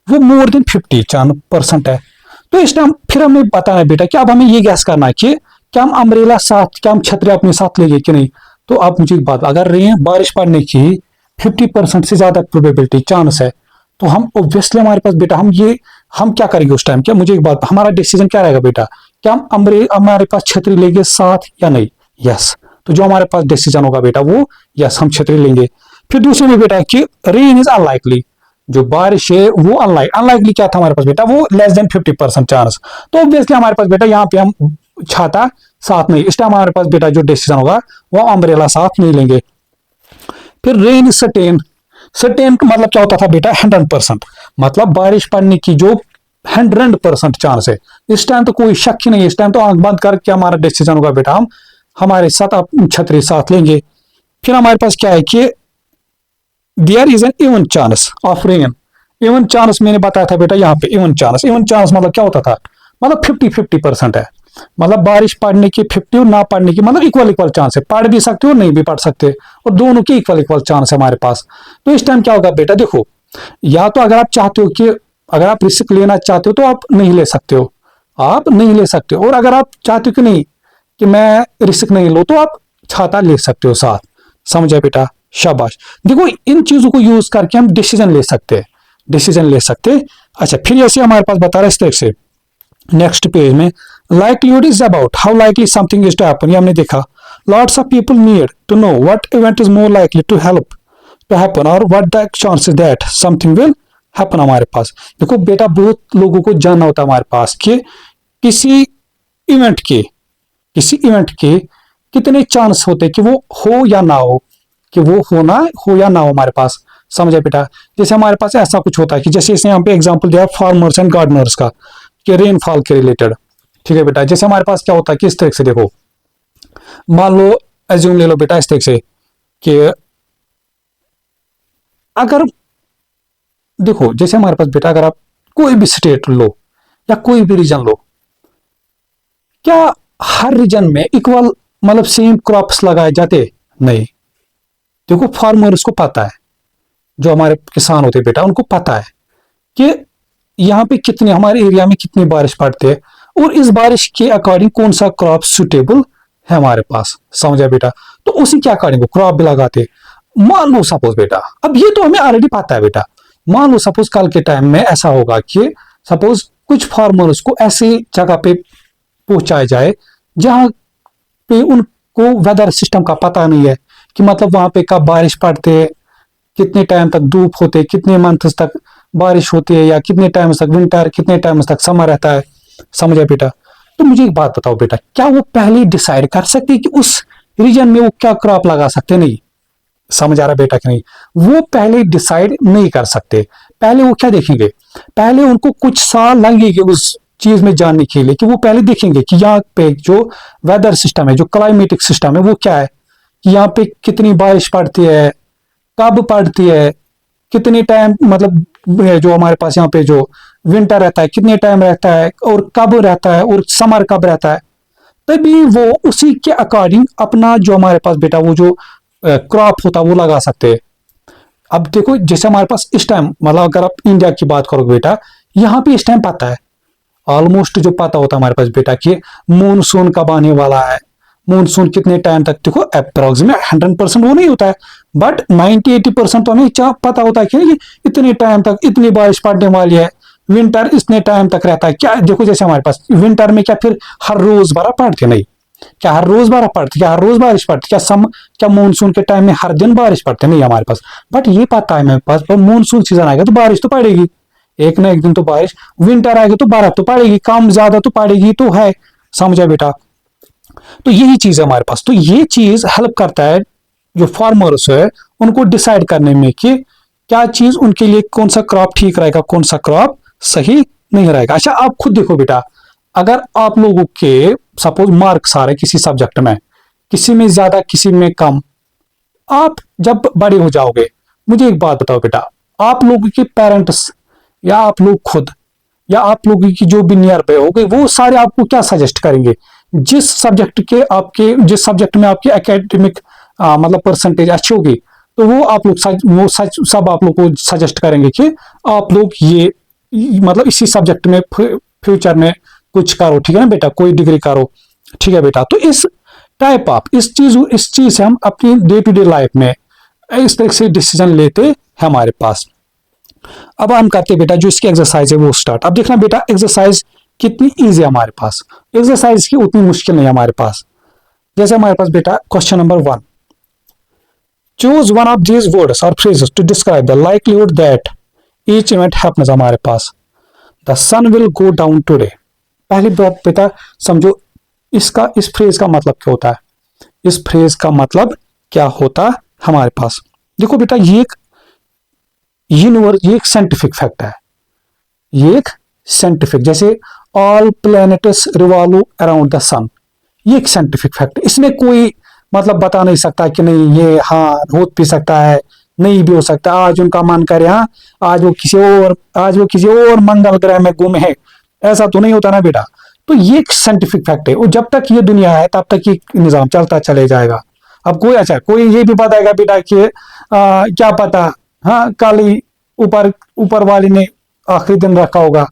वो मोर देन 50% है। तो इस टाइम फिर हमें बताना है बेटा कि अब हमें ये गैस करना है कि क्या हम अम्ब्रेला साथ, क्या हम छतरी अपने साथ लेंगे कि नहीं। तो आप मुझे एक बात, अगर रेन बारिश पड़ने की 50% से ज्यादा प्रोबेबिलिटी चांस है तो हम ऑब्वियसली हमारे पास बेटा हम क्या करेंगे उस टाइम। क्या मुझे एक बात, हमारा डिसीजन क्या रहेगा बेटा, क्या हम हमारे पास छतरी लेंगे साथ या नहीं। यस, तो जो हमारे पास डिसीजन होगा बेटा वो यस, हम छतरी लेंगे। फिर दूसरे में बेटा कि रेन इज अनलाइकली, जो बारिश है वो अनलाइकली क्या था हमारे पास बेटा, वो लेस देन 50% चांस। तो ऑब्वियसली हमारे पास बेटा यहाँ पे हम छाता साथ नहीं, इस टाइम हमारे पास बेटा जो डिसीजन होगा वो अम्ब्रेला साथ नहीं लेंगे। फिर रेन इज सर्टेन, सर्टेन का मतलब क्या होता था बेटा 100%, मतलब बारिश पड़ने की जो 100% चांस है। इस टाइम तो कोई शक ही नहीं है, इस टाइम तो आंख बंद करके हमारा डिसीजन होगा बेटा हम हमारे साथ छतरी साथ लेंगे। फिर हमारे पास क्या है कि there is an even chance of rain, even chance मैंने बताया था बेटा यहाँ पे इवन चांस, इवन चांस मतलब क्या होता था, मतलब 50-50% है, मतलब बारिश पड़ने की 50 और ना पड़ने की मतलब इक्वल इक्वल चांस है, पढ़ भी सकते हो नहीं भी पढ़ सकते, और दोनों के इक्वल इक्वल चांस है हमारे पास। तो इस टाइम क्या होगा बेटा, देखो या तो अगर आप चाहते हो कि अगर आप रिस्क लेना चाहते हो तो आप नहीं ले सकते हो, आप नहीं ले सकते हो, और अगर आप चाहते हो कि नहीं कि मैं रिस्क नहीं लो तो आप छाता ले सकते हो साथ। समझे बेटा, शाबाश। देखो इन चीजों को यूज करके हम डिसीजन ले सकते हैं, डिसीजन ले सकते हैं। अच्छा, फिर ऐसे हमारे पास बता रहे इस तरह से नेक्स्ट पेज में likelihood is about how likely something is to happen। ये हमने देखा lots of people need to know what event is more likely to happen or what the chances that something will happen। हमारे पास देखो बेटा बहुत लोगों को जानना होता है हमारे पास कि किसी इवेंट के कितने चांस होते कि वो हो या ना हो, कि वो हो या ना हो हमारे पास। समझे बेटा, जैसे हमारे पास ऐसा कुछ होता है कि जैसे इसने यहाँ पे एग्जांपल दिया फार्मर्स एंड गार्डनर्स का कि रेनफॉल के रिलेटेड। ठीक है बेटा, जैसे हमारे पास क्या होता है कि इस तरह से देखो, मान लो एज्यूम ले लो बेटा इस तरह से कि अगर देखो जैसे हमारे पास बेटा अगर आप कोई भी स्टेट लो या कोई भी रीजन लो, क्या हर रीजन में इक्वल मतलब सेम क्रॉप्स लगाए जाते नहीं। देखो फार्मर्स को पता है, जो हमारे किसान होते बेटा उनको पता है कि यहाँ पे कितने हमारे एरिया में कितनी बारिश पड़ती है और इस बारिश के अकॉर्डिंग कौन सा क्रॉप सुटेबल है हमारे पास। समझा बेटा, तो उसी के अकॉर्डिंग क्रॉप भी लगाते। मान लो सपोज बेटा, अब ये तो हमें ऑलरेडी पता है बेटा, मान लो सपोज कल के टाइम में ऐसा होगा कि सपोज कुछ फार्मर्स को ऐसी जगह पे पहुंचाया जाए जहां पे उनको वेदर सिस्टम का पता नहीं है कि मतलब वहां पे कब बारिश पड़ती है, कितने टाइम तक धूप होते, कितने मंथ्स तक बारिश होती है, या कितने टाइम तक विंटर, कितने टाइम तक समर रहता है। समझा बेटा, तो मुझे एक बात बताओ बेटा, क्या वो पहले डिसाइड कर सकते कि उस रीजन में वो क्या क्रॉप लगा सकते? नहीं। समझ आ रहा बेटा कि नहीं, वो पहले डिसाइड नहीं कर सकते। पहले वो क्या देखेंगे, पहले उनको कुछ साल लगेंगे उस चीज में जानने के लिए कि वो पहले देखेंगे कि यहाँ पे जो वेदर सिस्टम है, जो क्लाइमेटिक सिस्टम है वो क्या है, कि यहाँ पे कितनी बारिश पड़ती है, कब पड़ती है, कितने टाइम मतलब जो हमारे पास यहाँ पे जो विंटर रहता है कितने टाइम रहता है और कब रहता है और समर कब रहता है। तभी वो उसी के अकॉर्डिंग अपना जो हमारे पास बेटा वो जो क्रॉप होता है वो लगा सकते हैं। अब देखो जैसे हमारे पास इस टाइम मतलब अगर आप इंडिया की बात करोगे बेटा, यहाँ पे इस टाइम पता है ऑलमोस्ट जो पता होता है हमारे पास बेटा कि मॉनसून कब आने वाला है, मॉनसून कितने टाइम तक। देखो अप्रोक्सीमेट 100% वो नहीं होता है, बट 90-80% तो हमें पता होता है कि इतने टाइम तक इतनी बारिश पड़ने वाली है, विंटर इतने टाइम तक रहता है। क्या देखो जैसे हमारे पास विंटर में क्या फिर हर रोज बर्फ पड़ती नहीं, क्या हर रोज बारिश पड़ती, क्या हर रोज बारिश पड़ती, क्या मानसून के टाइम में हर दिन बारिश पड़ती नहीं हमारे पास। बट ये पता है मेरे पास मानसून सीजन आएगा तो बारिश तो पड़ेगी, एक ना एक दिन तो बारिश। विंटर आएगा तो बर्फ तो पड़ेगी, कम ज्यादा तो पड़ेगी तो है, समझा बेटा। तो यही चीज है हमारे पास। तो ये चीज हेल्प करता है जो फार्मर्स है उनको डिसाइड करने में कि क्या चीज उनके लिए, कौन सा क्रॉप ठीक रहेगा, कौन सा क्रॉप सही नहीं रहेगा। अच्छा आप खुद देखो बेटा, अगर आप लोगों के सपोज मार्क्स आ रहे किसी सब्जेक्ट में, किसी में ज्यादा किसी में कम, आप जब बड़े हो जाओगे, मुझे एक बात बताओ बेटा, आप लोगों के पेरेंट्स या आप लोग खुद या आप लोगों की जो भी नियर बाय हो गए वो सारे आपको क्या सजेस्ट करेंगे, जिस सब्जेक्ट में आपकी एकेडमिक मतलब परसेंटेज अच्छी होगी तो वो आप लोग सब आप लोग को सजेस्ट करेंगे कि आप लोग मतलब इसी सब्जेक्ट में फ्यूचर में कुछ करो, ठीक है ना बेटा, कोई डिग्री करो, ठीक है बेटा। तो इस टाइप आप इस चीज से हम अपनी डे टू डे लाइफ में इस तरह से डिसीजन लेते हैं हमारे पास। अब हम करते हैं बेटा जो इसकी एक्सरसाइज है वो स्टार्ट। अब देखना बेटा एक्सरसाइज कितनी इजी है हमारे पास, एक्सरसाइज की उतनी मुश्किल नहीं है हमारे पास। जैसे हमारे पास बेटा question number 1, choose one of these words और phrases to describe the likelihood that each event happens. हमारे पास the sun will go down today. पहली बात बेटा समझो इस फ्रेज का मतलब क्या होता है, इस फ्रेज का मतलब क्या होता है हमारे पास। देखो बेटा ये एक साइंटिफिक फैक्ट है, ये एक साइंटिफिक, जैसे all planets revolve around the sun, ये एक साइंटिफिक फैक्ट है। इसमें कोई मतलब बता नहीं सकता कि नहीं ये हाँ हो भी सकता है, नहीं भी हो सकता। आज उनका मन करे हाँ आज वो किसी और मंगल ग्रह में गुम है, ऐसा तो नहीं होता ना बेटा। तो ये एक साइंटिफिक फैक्ट है और जब तक ये दुनिया है तब तक ये निजाम चलता चले जाएगा। अब कोई ये भी बताएगा बेटा कि क्या पता हाँ कल ही ऊपर वाले ने आखिरी दिन रखा होगा,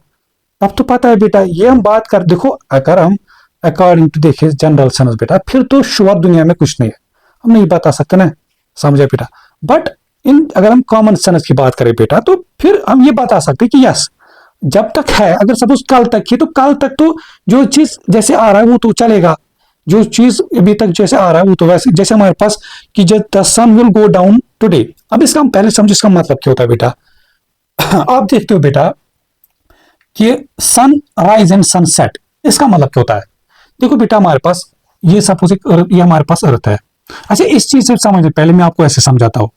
अब तो पता है बेटा। ये हम बात कर देखो, अगर हम अकॉर्डिंग टू देखे जनरल साइंस बेटा फिर तो शुरुआत दुनिया में कुछ नहीं है, हम नहीं बता सकते ना, समझे बेटा। बट अगर हम कॉमन सेंस की बात करें बेटा तो फिर हम ये बता सकते हैं कि यस जब तक है, अगर सपोज कल तक ही तो कल तक तो जो चीज जैसे आ रहा है वो तो चलेगा, जो चीज अभी तक जैसे आ रहा है वो तो वैसे। जैसे हमारे पास कि the sun will go down today, अब इसका हम पहले समझो इसका मतलब क्या होता है बेटा। आप देखते हो बेटा कि sun rise and sun set, इसका मतलब क्या होता है। देखो बेटा हमारे पास ये सपोज ये हमारे पास अर्थ है। अच्छा इस चीज से समझने पहले मैं आपको ऐसे समझाता हूं।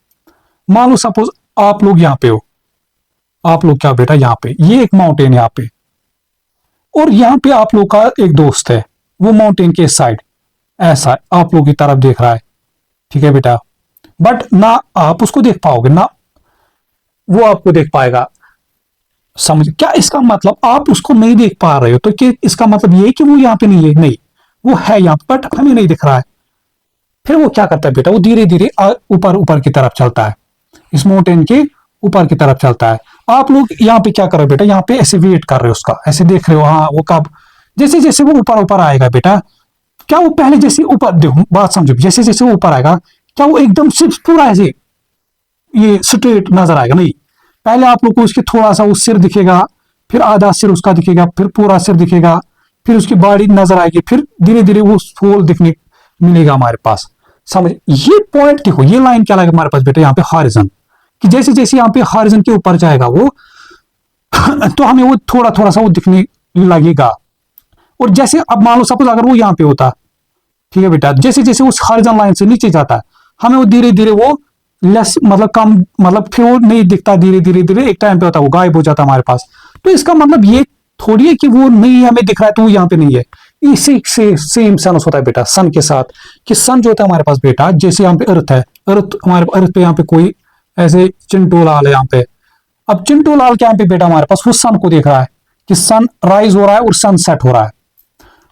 मान लो सपोज आप लोग यहाँ पे हो, आप लोग क्या बेटा यहाँ पे, ये एक माउंटेन यहाँ पे और यहाँ पे आप लोग का एक दोस्त है, वो माउंटेन के साइड ऐसा आप लोग की तरफ देख रहा है, ठीक है बेटा। बट ना आप उसको देख पाओगे ना वो आपको देख पाएगा, समझ क्या इसका मतलब। आप उसको नहीं देख पा रहे हो तो कि इसका मतलब ये कि वो यहाँ पे नहीं है, नहीं वो है यहाँ पे बट हमें नहीं दिख रहा है। फिर वो क्या करता है बेटा, वो धीरे धीरे ऊपर ऊपर की तरफ चलता है, इस माउंटेन के ऊपर की तरफ चलता है। आप लोग यहाँ पे क्या कर रहे हो बेटा, यहाँ पे ऐसे वेट कर रहे हो उसका, ऐसे देख रहे हो हाँ वो कब, जैसे जैसे वो ऊपर ऊपर आएगा बेटा, क्या वो पहले जैसे ऊपर, देखो बात समझो, जैसे जैसे वो ऊपर आएगा क्या वो एकदम सिर्फ पूरा ऐसे ये स्ट्रेट नजर आएगा, नहीं। पहले आप लोग को उसके थोड़ा सा वो सिर दिखेगा, फिर आधा सिर उसका दिखेगा, फिर पूरा सिर दिखेगा, फिर उसकी बॉडी नजर आएगी, फिर धीरे धीरे वो फूल दिखने मिलेगा हमारे पास। समझ ये पॉइंट देखो, ये लाइन क्या लगेगा हमारे पास बेटा यहाँ पे हॉरिजन, कि जैसे जैसे यहाँ पे हॉरिजन के ऊपर जाएगा वो तो हमें वो थोड़ा थोड़ा सा वो दिखने लगेगा। और जैसे अब मान लो सपोज अगर वो यहाँ पे होता, ठीक है बेटा, जैसे जैसे उस हॉरिजॉन्टल लाइन से नीचे जाता है हमें वो धीरे धीरे वो लेस मतलब कम मतलब फिर वो नहीं दिखता, धीरे धीरे धीरे एक टाइम पे होता है वो गायब हो जाता हमारे पास। तो इसका मतलब ये थोड़ी है कि वो नहीं हमें दिख रहा है तो वो यहाँ पे नहीं है। इसी से सेम सेंस होता है बेटा सन के साथ, कि सन जो होता है हमारे पास बेटा, जैसे यहाँ पे अर्थ है, अर्थ हमारे अर्थ पे यहाँ पे कोई ऐसे चिंटू लाल है यहाँ पे, अब चिंटू लाल के यहाँ पे बेटा हमारे पास वो सन को देख रहा है कि सन राइज हो रहा है और सन सेट हो रहा है।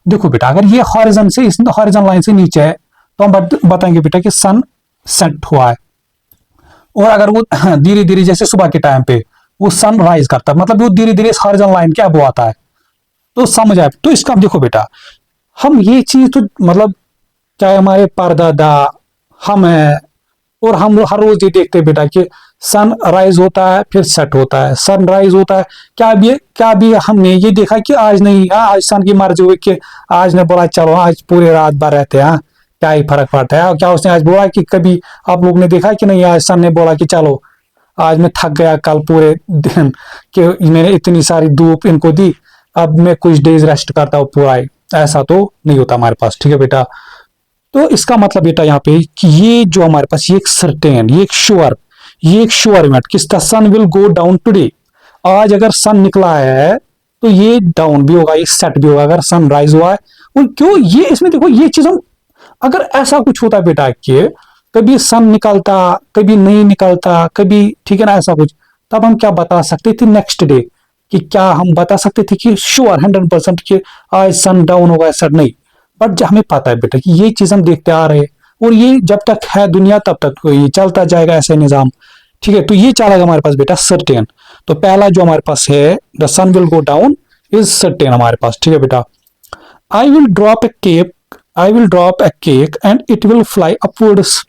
देखो बेटा अगर ये हॉरिजन से इस हॉरिजन लाइन से नीचे है तो हम बताएंगे बेटा कि सन सेट हुआ है। और अगर वो धीरे धीरे जैसे सुबह के टाइम पे वो सन राइज करता है मतलब वो धीरे धीरे हॉरिजॉन्टल लाइन क्या वो आता है, तो समझ आए। तो इसका देखो बेटा हम ये चीज तो मतलब चाहे हमारे परदादा हम है और हम हर रोज ये देखते हैं बेटा कि सन राइज होता है फिर सेट होता है, सन राइज होता है। क्या भी हमने ये देखा कि आज नहीं, हाँ आज सन की मर्जी हुई कि आज ने बोला चलो आज पूरे रात भर रहते हैं, हाँ क्या ही फर्क पड़ता है। क्या उसने आज बोला कि कभी आप लोग ने देखा कि नहीं आज सन ने बोला कि चलो आज मैं थक गया कल पूरे दिन कि मैंने इतनी सारी धूप इनको दी, अब मैं कुछ डेज रेस्ट करता हूँ पूरा। ऐसा तो नहीं होता हमारे पास, ठीक है बेटा। तो इसका मतलब बेटा यहाँ पे कि ये जो हमारे पास ये एक सर्टेन, ये एक श्योर इवेंट किसका, सन विल गो डाउन टुडे। आज अगर सन निकला है तो ये डाउन भी होगा, ये सेट भी होगा। अगर सन राइज हुआ है और क्यों ये इसमें देखो ये चीज हम, अगर ऐसा कुछ होता बेटा कि कभी सन निकलता कभी नहीं निकलता कभी, ठीक है ना, ऐसा कुछ, तब हम क्या बता सकते थे नेक्स्ट डे, कि क्या हम बता सकते थे कि श्योर 100% कि आज सन डाउन होगा, ऐसा नहीं। बट हमें पता है बेटा कि ये चीज हम देखते आ रहे हैं और ये जब तक है दुनिया तब तक ये चलता जाएगा ऐसे निजाम, ठीक है। तो ये चलेगा हमारे पास बेटा सर्टेन। तो पहला जो हमारे पास है the sun will go down is certain हमारे पास, ठीक है बेटा। I will drop a cake and it will fly upwards.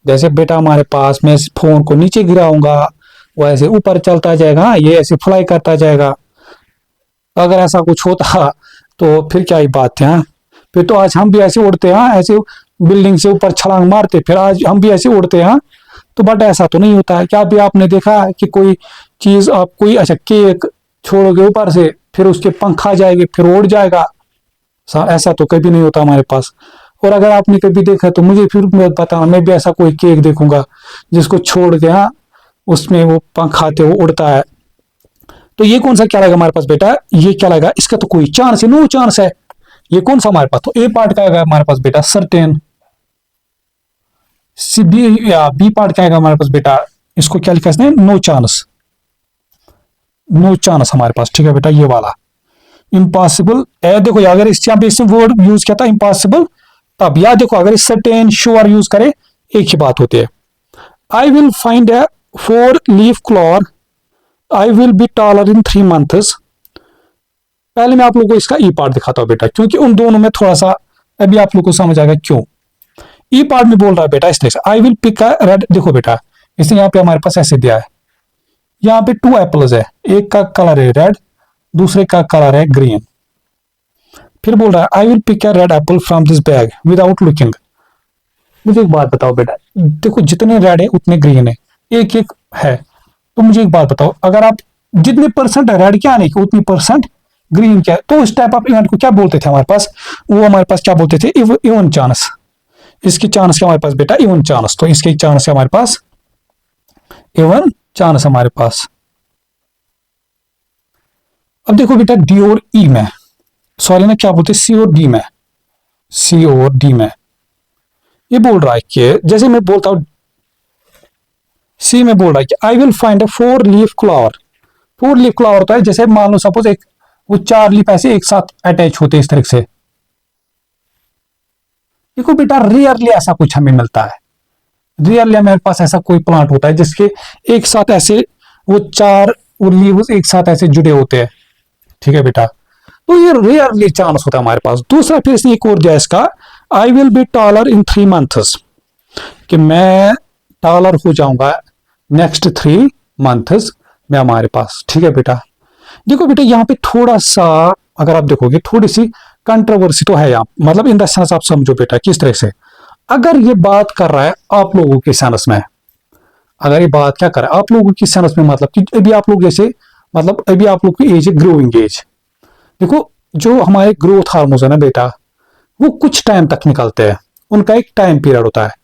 जैसे बेटा हमारे पास मैं इस फोन को नीचे गिराऊंगा वो ऐसे ऊपर चलता जाएगा, ये ऐसे फ्लाई करता जाएगा। अगर ऐसा कुछ होता तो फिर क्या ही बात है, फिर तो आज हम भी ऐसे उड़ते हैं, ऐसे बिल्डिंग से ऊपर छलांग मारते, फिर आज हम भी ऐसे उड़ते हैं। तो बट ऐसा तो नहीं होता है। क्या भी आपने देखा है कि कोई चीज आप कोई अच्छा केक छोड़ोगे ऊपर से फिर उसके पंख आ जाएंगे फिर उड़ जाएगा, ऐसा तो कभी नहीं होता हमारे पास। और अगर आपने कभी देखा तो मुझे फिर बताना, मैं भी ऐसा कोई केक देखूंगा जिसको छोड़ के हाँ उसमें वो पंख आते वो उड़ता है। तो ये कौन सा क्या लगा हमारे पास बेटा, ये क्या लगा, इसका तो कोई चांस है, नो चांस है। ये कौन सा हमारे पास, तो ए पार्ट का आएगा हमारे पास बेटा सर्टेन। सी बी या बी पार्ट क्या आएगा हमारे पास बेटा, इसको क्या लिखा इसने, नो चांस, नो चांस हमारे पास, ठीक है बेटा। ये वाला इम्पॉसिबल है, देखो अगर इस यहाँ पे इसने वर्ड यूज किया था इम्पॉसिबल, तब याद देखो अगर इस सर्टेन श्योर यूज करे एक ही बात होती है। I will find A 4-leaf clover, I will be taller in 3 months। पहले मैं आप लोगों को इसका ई पार्ट दिखाता हूं बेटा, क्योंकि उन दोनों में थोड़ा सा अभी आप लोगों को समझ आएगा क्यों। ई पार्ट में बोल रहा है बेटा इस तरह से, I will pick a red, देखो बेटा इसने यहाँ पे हमारे पास ऐसे दिया है, यहाँ पे 2 एप्पल्स है, एक का कलर है रेड दूसरे का कलर है ग्रीन। फिर बोल रहा है I will pick a red apple from this bag without looking. मुझे एक बात बताओ बेटा, देखो जितने रेड है उतने ग्रीन है, एक एक है, तो मुझे एक बात बताओ अगर आप जितने परसेंट रेड क्या आने की उतनी परसेंट ग्रीन क्या है, तो उस टाइप ऑफ इवेंट को क्या बोलते थे हमारे पास, वो हमारे पास क्या बोलते थे, इवन चांस। इसकी चांस क्या हमारे पास बेटा, इवन चांस। तो इसके चांस है हमारे पास इवन चांस हमारे पास। अब देखो बेटा डी और ई में, सॉरी ना क्या बोलते सी और डी में, सी और डी में ये बोल रहा है कि जैसे मैं बोलता हूं सी में बोल रहा है कि I will find a 4-leaf clover। 4-leaf clover होता है जैसे मान लो सपोज एक वो 4 लीफ ऐसे एक साथ अटैच होते इस तरह से। देखो बेटा रेयरली ऐसा कुछ हमें मिलता है, रेयरली हमारे पास ऐसा कोई प्लांट होता है जिसके एक साथ ऐसे वो 4 लीव्स एक साथ ऐसे जुड़े होते हैं, ठीक है बेटा। तो ये रेयरली चांस होता है हमारे पास। दूसरा फिर इसने एक और दिया इसका, I will be taller in 3 months, कि मैं टॉलर हो जाऊंगा नेक्स्ट 3 months में हमारे पास, ठीक है बेटा। देखो बेटा यहाँ पे थोड़ा सा अगर आप देखोगे थोड़ी सी कंट्रोवर्सी तो है यहाँ, मतलब इन द सेंस आप समझो बेटा किस तरह से, अगर ये बात कर रहा है आप लोगों के सेंस में, अगर ये बात क्या कर रहा है आप लोगों की सेंस में, मतलब कि अभी आप लोग जैसे मतलब अभी आप लोग की एज है ग्रोइंग एज। देखो जो हमारे ग्रोथ हार्मोन्स है ना बेटा वो कुछ टाइम तक निकलते हैं, उनका एक टाइम पीरियड होता है,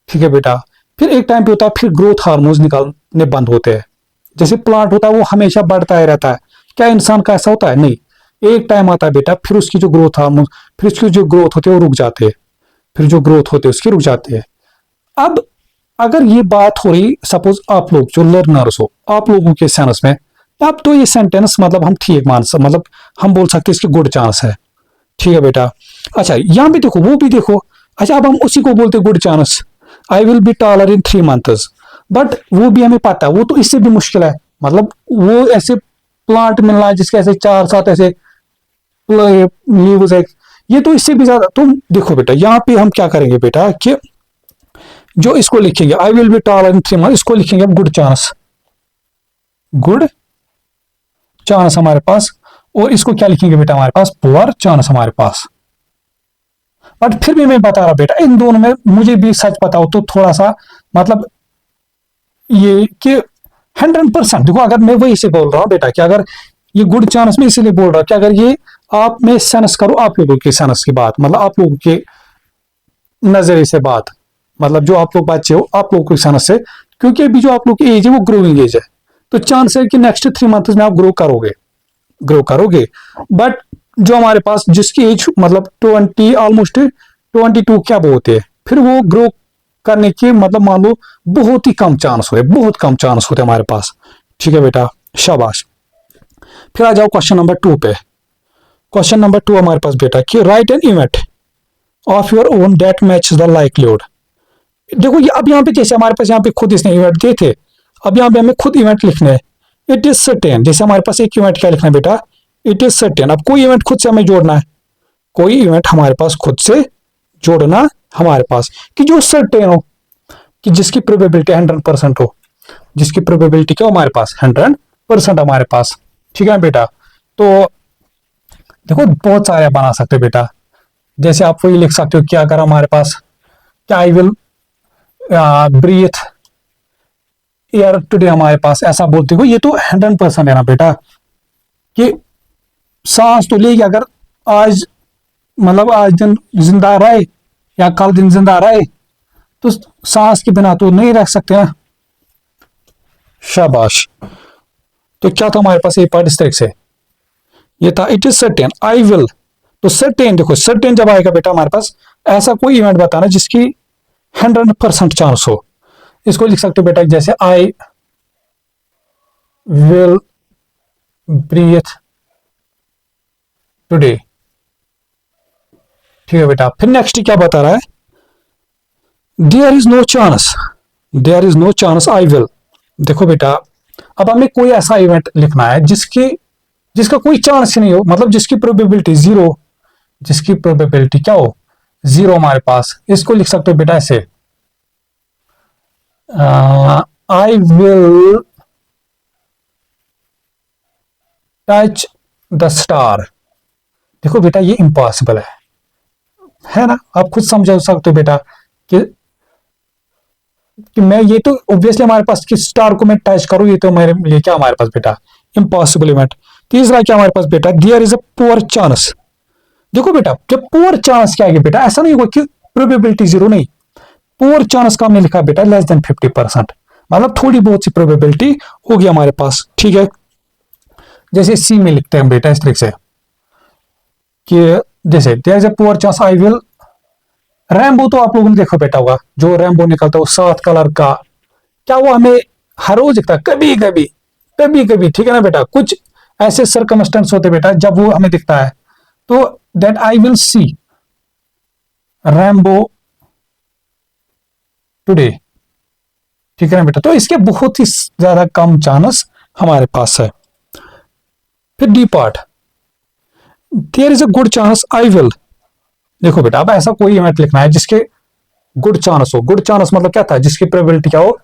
ठीक है बेटा। फिर एक टाइम पे होता है फिर ग्रोथ हार्मोन्स निकलने बंद होते हैं। जैसे प्लांट होता है वो हमेशा बढ़ता ही रहता है, क्या इंसान का ऐसा होता है, नहीं। एक टाइम आता है बेटा फिर उसकी जो ग्रोथ हार्मोन फिर उसकी जो ग्रोथ होती है वो रुक जाते हैं, फिर जो ग्रोथ होते हैं उसकी रुक जाते हैं। अब अगर ये बात हो रही सपोज आप लोग जो लर्नर्स हो आप लोगों के सेंस में, अब तो ये सेंटेंस मतलब हम ठीक मान सकते, मतलब हम बोल सकते हैं इसके गुड चांस है, ठीक है बेटा। अच्छा यहाँ भी देखो वो भी देखो, अच्छा अब हम उसी को बोलते good chance, I will be taller in 3 months। But वो भी हमें पता है वो तो इससे भी मुश्किल है, मतलब वो ऐसे प्लांट मिलना है जिसके ऐसे 4-7 ऐसे लीव्स है, ये तो इससे भी ज्यादा। तुम देखो बेटा यहाँ पे हम क्या करेंगे बेटा कि जो इसको लिखेंगे I will be toll in 3 month, इसको लिखेंगे गुड चांस, गुड चांस हमारे पास। और इसको क्या लिखेंगे बेटा हमारे पास, पुअर चांस हमारे पास। बट फिर भी मैं बता रहा बेटा, इन दोनों में मुझे भी सच बताओ तो थोड़ा सा मतलब ये कि 100% देखो, अगर मैं वही से बोल रहा हूं बेटा कि अगर ये गुड चांस में इसीलिए बोल रहा हूं कि अगर ये आप मैं सेंस करूं आप लोगों के सेंस की बात, मतलब आप लोगों के नजरिए से बात, मतलब जो आप लोग बच्चे हो आप लोगों के सेंस से, क्योंकि अभी जो आप लोग की एज है वो ग्रोइंग एज है, तो चांस है कि नेक्स्ट 3 मंथ्स में आप ग्रो करोगे। बट जो हमारे पास जिसकी एज मतलब 20 ऑलमोस्ट 22 क्या बोलते हैं, फिर वो ग्रो करने के मतलब मान लो बहुत ही कम चांस होते, बहुत कम चांस होते हमारे पास। ठीक है बेटा, शाबाश। फिर आ जाओ क्वेश्चन नंबर 2 पे। क्वेश्चन नंबर 2 हमारे पास बेटा कि right an event of your own that match the likelihood. देखो ये अब यहाँ पे जैसे हमारे पास यहाँ पे खुद इसने इवेंट दिए थे, अब यहाँ पे हमें खुद इवेंट लिखने हैं। इट इज सर्टेन, जैसे हमारे पास एक इवेंट क्या लिखना है बेटा, इट इज सर्टेन। अब कोई इवेंट खुद से हमें जोड़ना है, कोई इवेंट हमारे पास खुद से जोड़ना हमारे पास कि जो सर्टेन हो, कि जिसकी प्रोबेबिलिटी 100% हो, जिसकी प्रोबेबिलिटी क्या हो हमारे पास 100% हमारे पास। ठीक है बेटा, तो देखो बहुत सारे बना सकते हो बेटा, जैसे आप वही लिख सकते हो कि अगर हमारे पास क्या I will breathe air today, हमारे पास ऐसा बोलते हो, ये तो 100% है ना बेटा कि सांस तो लेगी अगर आज, मतलब आज दिन जिंदा रहे या कल दिन जिंदा रहे, तो सांस के बिना तो नहीं रह सकते ना। शाबाश। तो क्या था हमारे पास, ए पार्ट इस तरीके से ये था, it is certain I will. तो सर्टेन देखो, सर्टेन जब आएगा बेटा हमारे पास, ऐसा कोई इवेंट बताना जिसकी 100% चांस हो। इसको लिख सकते हो बेटा जैसे आई विल ब्रीथ टुडे। ठीक है बेटा, फिर नेक्स्ट क्या बता रहा है, there is no chance, there is no chance I will. देखो बेटा अब हमें कोई ऐसा इवेंट लिखना है जिसका कोई चांस ही नहीं हो, मतलब जिसकी प्रोबेबिलिटी जीरो, जिसकी प्रोबेबिलिटी क्या हो, जीरो हमारे पास। इसको लिख सकते हो बेटा ऐसे, I will touch the star. देखो बेटा ये इम्पॉसिबल है ना, आप खुद समझ सकते हो बेटा कि मैं ये तो ऑब्वियसली हमारे पास कि स्टार को मैं टच करूं, ये तो मेरे लिए क्या हमारे पास बेटा इम्पॉसिबल इवेंट। तीसरा क्या हमारे पास बेटा, there is a poor chance. देखो बेटा जब पुअर चांस क्या है बेटा, ऐसा नहीं होगा कि प्रोबेबिलिटी जीरो, नहीं, पुअर चांस का हमने लिखा बेटा लेस देन 50%, मतलब थोड़ी बहुत सी प्रोबेबिलिटी होगी हमारे पास। ठीक है, जैसे सी में लिखते हैं बेटा इस तरीके से कि जैसे there is a poor chance I will, रैम्बो तो आप लोगों ने देखा बेटा होगा, जो रैम्बो निकलता है वो 7 कलर का, क्या वो हमें हर रोज दिखता है, कभी कभी, कभी कभी। ठीक है ना बेटा, कुछ ऐसे सरकमस्टेंस होते बेटा जब वो हमें दिखता है, तो that I will see Rambo today. ठीक है ना बेटा, तो इसके बहुत ही ज्यादा कम चांस हमारे पास है। फिर D part, there is a good chance I will. देखो बेटा अब ऐसा कोई इवेंट लिखना है जिसके गुड चांस हो, गुड चांस मतलब क्या था, जिसकी प्रोबेबिलिटी क्या हो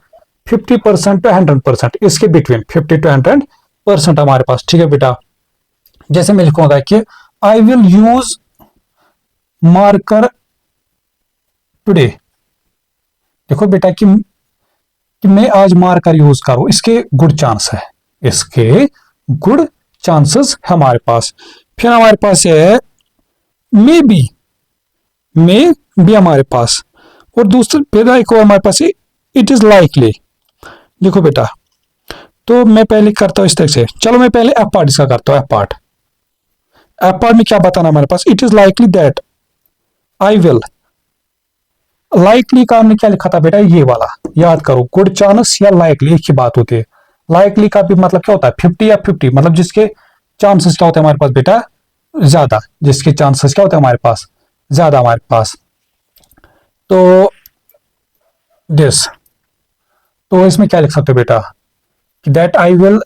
50% टू 100%, इसके बिटवीन 50 to 100% हमारे पास। ठीक है बेटा, जैसे मैं लिखूंगा कि I will use marker today. देखो बेटा कि मैं आज मार्कर यूज करूं, इसके गुड चांस है, इसके गुड चांसेस हमारे पास। फिर हमारे पास है मे बी हमारे पास, और दूसरे फिर एक और हमारे पास है इट इज लाइकली। देखो बेटा तो मैं पहले करता हूं इस तरह से, चलो मैं पहले एफ पार्ट इसका करता हूं। एफ पार्ट में क्या बताना हमारे पास, it is likely that I will. Likely का हमने क्या लिखा था बेटा, ये वाला याद करो, गुड चांस या लाइकली एक ही बात होती है। लाइकली का भी मतलब क्या होता है 50 या 50, मतलब जिसके चांसेस क्या होते हैं हमारे पास बेटा ज्यादा, जिसके चांसेस क्या होते हैं हमारे पास ज्यादा हमारे पास। तो दिस, तो इसमें क्या लिख सकते हो बेटा कि that I will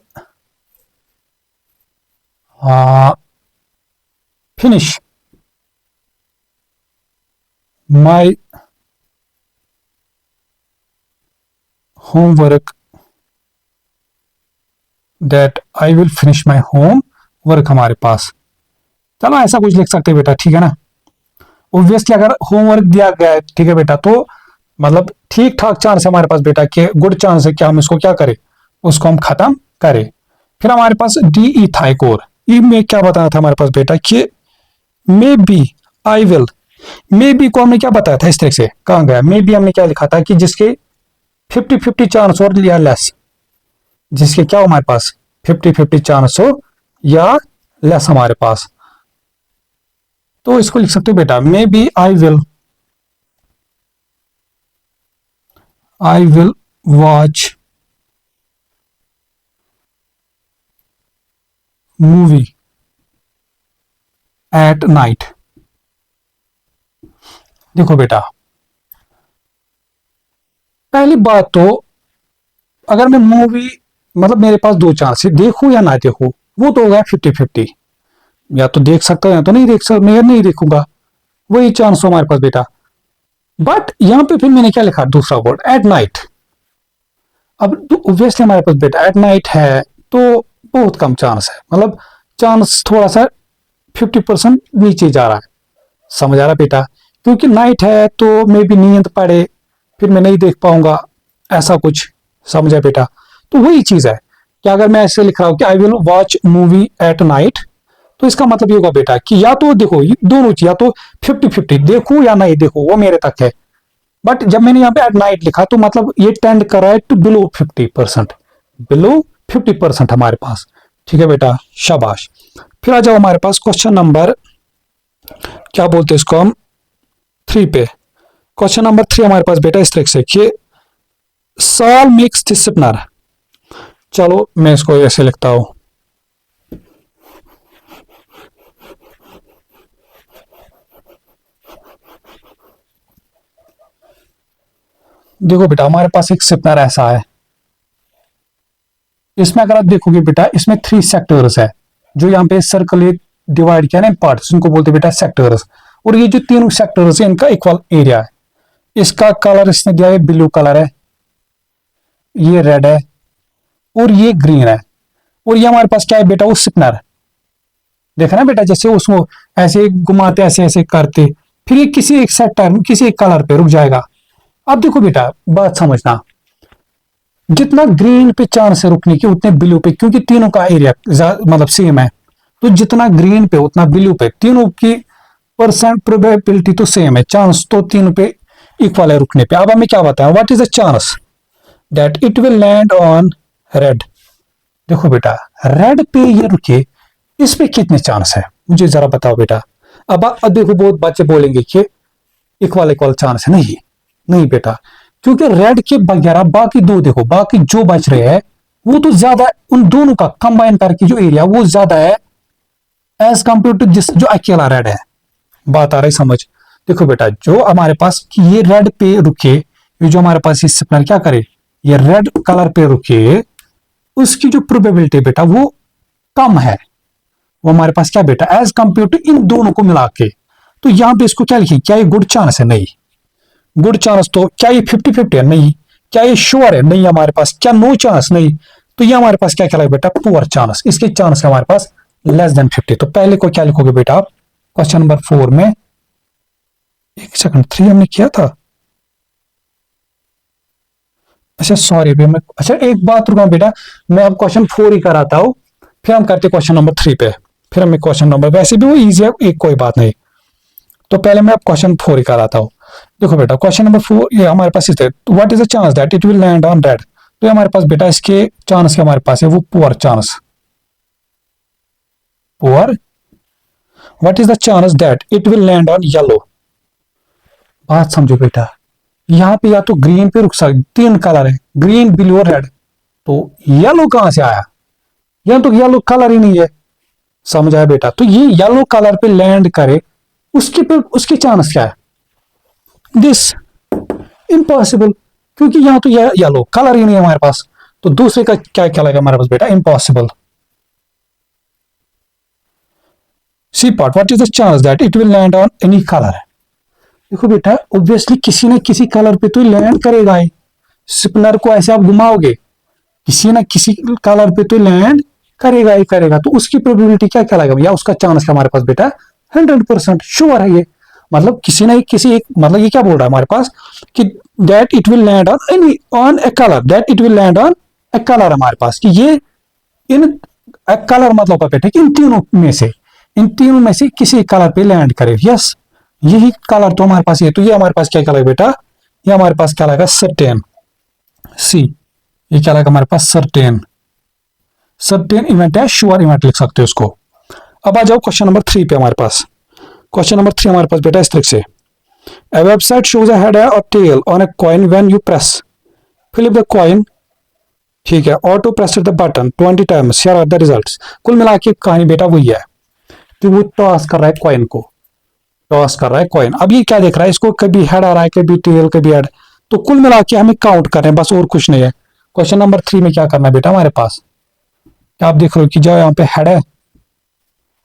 finish my homework that I will finish my home work हमारे पास, चलो ऐसा कुछ लिख सकते हैं बेटा, ठीक है ना। ऑब्वियसली अगर होमवर्क दिया गया है, ठीक है बेटा, तो मतलब ठीक ठाक चांस है हमारे पास बेटा कि गुड चांस है कि हम इसको क्या करें, उसको हम खत्म करें। फिर हमारे पास डी ई था एक और, ई में क्या बताया था हमारे पास बेटा कि maybe I will, maybe को हमने क्या बताया था इस तरह से, कहां गया मे बी, हमने क्या लिखा था कि जिसके 50-50 चांस हो या लेस, जिसके क्या हो हमारे पास 50-50 चांस हो या लेस हमारे पास, तो इसको लिख सकते हो बेटा maybe I will watch movie at night. देखो बेटा, पहली बात तो अगर मैं मूवी, मतलब मेरे पास दो चांस है, देखूं या ना देखूं, वो तो हो गया 50-50, या तो देख सकता हूं या तो नहीं देख सकता, मैं नहीं देखूंगा, वही चांस हो हमारे पास बेटा। बट यहां पे फिर मैंने क्या लिखा दूसरा वर्ड एट नाइट। अब ऑब्वियसली हमारे पास बेटा एट नाइट है तो बहुत कम चांस है, मतलब चांस थोड़ा सा 50% नीचे जा रहा है, समझ आ रहा बेटा, क्योंकि नाइट है तो मे भी नींद पड़े, फिर मैं नहीं देख पाऊंगा, ऐसा कुछ, समझा बेटा। तो वही चीज है कि अगर मैं ऐसे लिख रहा हूं कि आई will watch movie at night, तो इसका मतलब ये होगा बेटा कि या तो देखो दोनों चीज, या तो 50-50 देखो या नहीं देखो, वो मेरे तक है। बट जब मैंने यहाँ पे एट नाइट लिखा तो मतलब ये टेंड कर रहा है टू बिलो 50%, बिलो 50% हमारे पास, ठीक है बेटा, शाबाश। फिर आ जाओ हमारे पास क्वेश्चन नंबर, क्या बोलते हैं इसको हम, 3 पे। क्वेश्चन नंबर 3 हमारे पास बेटा इस तरह से कि सॉल मेक्स डिसिप्लिनर, चलो मैं इसको ऐसे लिखता हूं, देखो बेटा हमारे पास एक सिपनर ऐसा है, इसमें अगर आप देखोगे बेटा इसमें 3 सेक्टर्स है, जो यहाँ पे सर्कल डिवाइड किया ना पार्ट्स, उनको बोलते बेटा सेक्टर्स। और ये जो तीनों सेक्टर्स है इनका इक्वल एरिया है, इसका कलर इसने दिया है ब्लू कलर है, ये रेड है और ये ग्रीन है, और ये हमारे पास क्या है बेटा वो स्पिनर, देखा ना बेटा, जैसे उसको ऐसे घुमाते ऐसे ऐसे करते, फिर ये किसी एक सेक्टर में किसी एक कलर पे रुक जाएगा। अब देखो बेटा बात समझना, जितना ग्रीन पे चांस है रुकने की उतने ब्लू पे, क्योंकि तीनों का एरिया मतलब सेम है, तो जितना ग्रीन पे उतना ब्लू पे, तीनों की परसेंट प्रोबेबिलिटी तो सेम है, चांस तो तीनों पे इक्वल है रुकने पे। अब हमें क्या बताया, what is the chance that it will land on red. देखो बेटा रेड पे ये रुके, इस पे कितने चांस है मुझे जरा बताओ बेटा। अब देखो बहुत बच्चे बोलेंगे कि इक्वल इक्वल चांस है, नहीं नहीं बेटा, क्योंकि रेड के बगैर बाकी दो देखो, बाकी जो बच रहे हैं वो तो ज्यादा, उन दोनों का कंबाइन करके जो एरिया वो ज्यादा है एज कंपेयर टू जिस जो अकेला रेड है। बात आ रही समझ। देखो बेटा जो हमारे पास ये रेड पे रुके, ये जो हमारे पास ये स्पिनर क्या करे, ये रेड कलर पे रुके, उसकी जो प्रोबेबिलिटी बेटा वो कम है, वो हमारे पास क्या बेटा एज कंपेयर टू इन दोनों को मिला के। तो यहां पे इसको क्या लिखे, क्या ये गुड चांस है, नहीं गुड चांस, तो क्या ये 50-50 है, नहीं, क्या ये श्योर है, नहीं हमारे पास, क्या नो चांस, नहीं, तो ये हमारे पास क्या कहलाएगा बेटा पुअर चांस, इसके चांस है हमारे पास लेस देन 50। तो पहले को क्या लिखोगे बेटा आप क्वेश्चन नंबर 4 में, एक सेकंड 3 हमने किया था, अच्छा सॉरी मैं, अच्छा एक बात रुका बेटा, मैं अब क्वेश्चन 4 ही कराता हूं, फिर हम करते क्वेश्चन नंबर 3 पे, फिर हमें क्वेश्चन नंबर, वैसे भी वो इजी है एक कोई बात नहीं, तो पहले मैं अब क्वेश्चन 4 ही कराता हूं। देखो बेटा क्वेश्चन नंबर 4 ये हमारे पास इस तरह, what is the chance that it will land on red, तो हमारे पास बेटा इसके चांस के हमारे पास है वो poor chance, poor. What is the chance that it will land on yellow, बात समझो बेटा, यहाँ पे या तो ग्रीन पे रुक सकते, 3 कलर है ग्रीन ब्लू और रेड, तो येलो कहां से आया, यहाँ तो येलो कलर ही नहीं है, समझ आया बेटा। तो ये येलो कलर पे लैंड करे, उसके पे उसकी चांस क्या है, दिस इम्पॉसिबल, क्योंकि यहां तो येलो कलर ही नहीं है हमारे पास, तो दूसरे का क्या क्या लगेगा हमारे पास बेटा impossible. C part, what is the chance that it will land on any colour, देखो बेटा ऑब्वियसली किसी न किसी कलर पे तो लैंड करेगा ही, स्पिनर को ऐसे आप घुमाओगे, किसी ना किसी कलर पे तो लैंड करेगा ही करेगा, तो उसकी प्रोबेबिलिटी क्या कहलाएगा भैया, उसका चांस हमारे पास बेटा 100% श्योर है ये। मतलब किसी ना किसी एक, मतलब ये क्या बोल रहा है हमारे पास कि that it will land on any on A colour, that it will land on A colour, हमारे पास कि ये इन कलर मतलब का बेटा कि इन तीनों में से किसी कलर पे लैंड करे। यस, यही कलर तो हमारे पास ये, तो ये हमारे पास क्या कहलाएगा बेटा, ये हमारे पास क्या लगेगा सर्टेन, सी, ये क्या लगेगा हमारे पास सर्टेन, सर्टेन इवेंट है, श्योर इवेंट लिख सकते हो उसको। अब आ जाओ क्वेश्चन नंबर 3 पे हमारे पास। क्वेश्चन नंबर 3 हमारे पास बेटा इस तरीके से, a website shows a head or tail on a coin when you press flip the coin, ठीक है, or to press the button 20 times, here are the results। कुल मिला के कहानी बेटा वही है कि वो टॉस कर रहा है कॉइन को, टॉस कर रहा है कॉइन। अब ये क्या देख रहा है, इसको कभी हेड आ रहा है, कभी टेल, कभी हेड, तो कुल मिला के हमें काउंट कर रहे हैं बस, और कुछ नहीं है। क्वेश्चन नंबर 3 में क्या करना है बेटा हमारे पास, क्या आप देख रहे हो कि जो यहाँ पे हेड है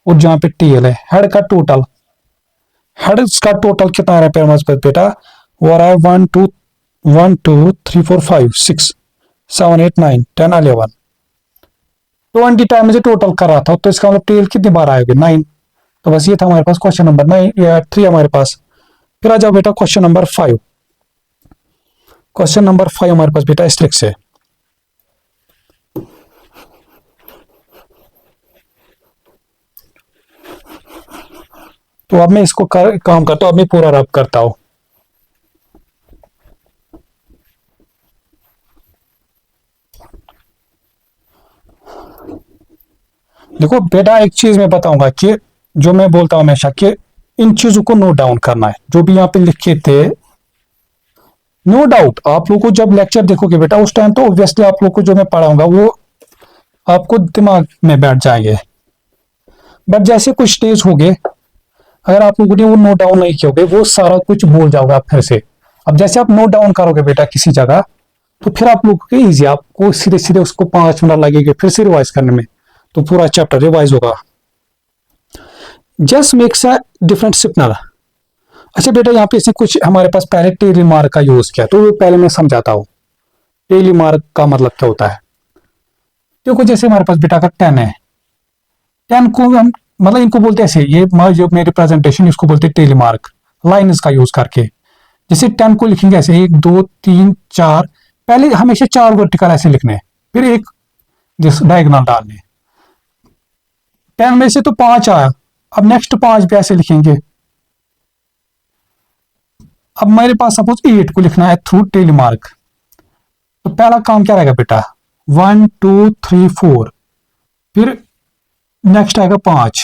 और जहां पे टेल है, हेड का टोटल कितना आ रहा है बेटा, वो आ रहा है 1 2 3 4 5 6 7 8 9 10 11 20 टाइम से टोटल कर रहा था, तो इसका मतलब टेल कितनी बार आएगी 9। तो बस ये था हमारे पास क्वेश्चन नंबर 3 हमारे पास। फिर आ जाओ बेटा क्वेश्चन नंबर 5। क्वेश्चन नंबर 5 हमारे पास बेटा इस तरीके से, तो अब मैं इसको काम करता हूं, अब मैं पूरा रब करता हूं। देखो बेटा एक चीज मैं बताऊंगा कि जो मैं बोलता हूं हमेशा कि इन चीजों को नोट डाउन करना है, जो भी यहाँ पे लिखे थे, नो डाउट आप लोग को जब लेक्चर देखोगे बेटा उस टाइम तो ऑब्वियसली आप लोग को जो मैं पढ़ाऊंगा वो आपको दिमाग में बैठ जाएंगे, बट जैसे कुछ स्टेज हो गए, अगर आप लोगों ने वो नोट डाउन नहीं किया वो सारा कुछ भूल जाओगे आप फिर से। अब जैसे आप नोट डाउन करोगे बेटा किसी जगह, तो फिर आप लोगों को इजी, आपको सीधे सीधे उसको 5 मिनट लगेंगे फिर से रिवाइज करने में, तो पूरा चैप्टर रिवाइज होगा। Just makes a different signal. अच्छा बेटा यहाँ पे इसने कुछ हमारे पास पहले टेली मार्क का यूज किया, तो पहले मैं समझाता हूँ टेली मार्क का मतलब क्या होता है। देखो जैसे हमारे पास बेटा का 10 है, 10 को हम मतलब इनको बोलते हैं ऐसे, ये जो मेरी प्रेजेंटेशन इसको बोलते हैं टेली मार्क, लाइन इसका यूज करके। जैसे 10 को लिखेंगे ऐसे 1 2 3 4, पहले हमेशा 4 वर्टिकल ऐसे लिखने, फिर एक डायगोनल डालने। 10 में से तो 5 आया, अब नेक्स्ट 5 भी ऐसे लिखेंगे। अब मेरे पास सपोज 8 को लिखना है थ्रू टेली मार्क, तो पहला काम क्या रहेगा बेटा 1 2 3 4, फिर नेक्स्ट आएगा 5,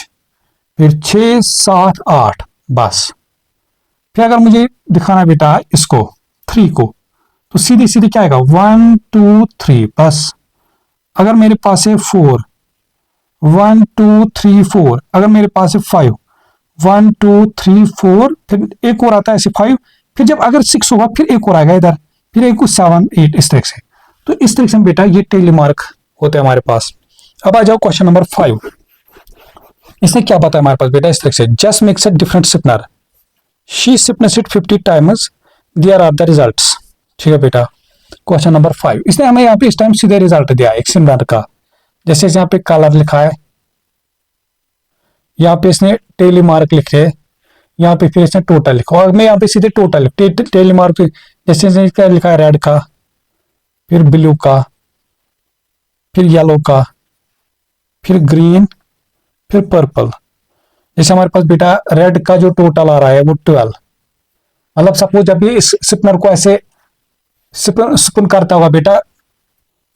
फिर 6 7 8, बस। फिर अगर मुझे दिखाना है बेटा इसको 3 को, तो सीधी सीधी क्या आएगा 1 2 3, बस। अगर मेरे पास है 4, 1 2 3 4, अगर मेरे पास है 5, 1 2 3 4, फिर एक और आता है ऐसे 5, फिर जब अगर 6 होगा फिर एक और आएगा इधर, फिर एक 7 8, इस तरह से। तो इस तरह से बेटा ये टेली मार्क होते हैं हमारे पास। अब आ जाओ क्वेश्चन नंबर 5। इसने क्या बताया हमारे पास बेटा इस तरह से, just makes a different spinner, she spins it 50 times, there are the results. ठीक है बेटा, क्वेश्चन नंबर 5 इसने हमें यहाँ पे इस टाइम सीधे रिजल्ट दिया एक स्पिनर का। जैसे यहाँ पे कलर लिखा है, यहाँ पे इसने टेली मार्क लिखे, यहाँ पे फिर इसने टोटल लिखा, और मैं यहाँ पे सीधे टोटल टेली मार्क, जैसे क्या लिखा है रेड का, फिर ब्लू का, फिर येलो का, फिर ग्रीन, फिर पर्पल। जैसे हमारे पास बेटा रेड का जो टोटल आ रहा है वो 12, मतलब सपोज जब ये इस स्पिनर को ऐसे स्पिन करता होगा बेटा,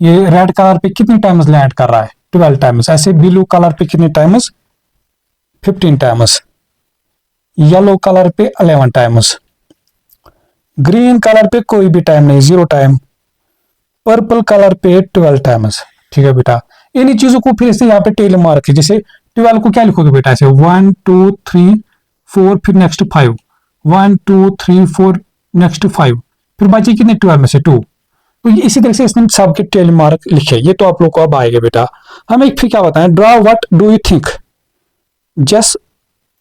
ये रेड कलर पे कितनी टाइम्स लैंड कर रहा है 12 टाइम्स, ऐसे ब्लू कलर पे कितने टाइम्स 15 टाइम्स, येलो कलर पे 11 टाइम्स, ग्रीन कलर पे कोई भी टाइम नहीं 0 टाइम, पर्पल कलर पे 12 टाइम्स। ठीक है बेटा, इन्हीं चीजों को फिर से यहाँ पे टेली मार्क है। जैसे 12 को क्या लिखोगे बेटा ऐसे 1 2 3 4, फिर नेक्स्ट 5, 1 2 3 4, नेक्स्ट 5, फिर बची कितने 12 में से 2। तो ये इसी तरह से इसने सबके टेली मार्क लिखे, ये तो आप लोग को अब आएगा बेटा। हमें फिर क्या बताएं, draw what do you think just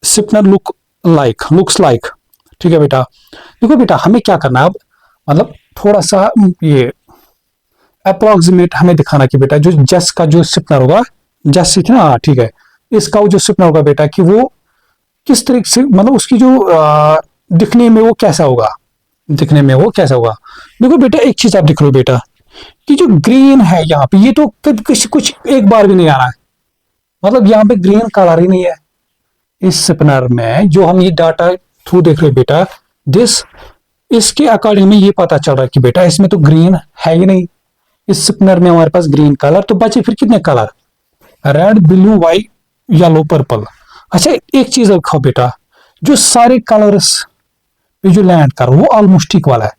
spinner looks like. ठीक है बेटा, देखो बेटा हमें क्या करना है अब, मतलब थोड़ा सा ये अप्रोक्सीमेट हमें दिखाना कि बेटा जो जस का जो स्टिफनर होगा, जस थी ना, ठीक है, इसका वो जो स्टिफनर होगा बेटा कि वो किस तरीके से, मतलब उसकी जो दिखने में वो कैसा होगा, दिखने में वो कैसा होगा। देखो बेटा एक चीज आप देख रहे हो बेटा कि जो ग्रीन है यहाँ पे, ये तो किसी कुछ एक बार भी नहीं आ रहा है, मतलब यहाँ पे ग्रीन कलर ही नहीं है इस स्पिनर में। जो हम ये डाटा थ्रू देख रहे हैं बेटा, दिस इसके अकॉर्डिंग में ये पता चल रहा है कि बेटा इसमें तो ग्रीन है ही नहीं, इस स्पिनर में हमारे पास ग्रीन कलर। तो बचे फिर कितने colour, red, blue, white, yellow, purple. अच्छा एक चीज रखो बेटा, जो सारे कलर्स पे जो लैंड कर वो ऑलमोस्ट इक्वल है,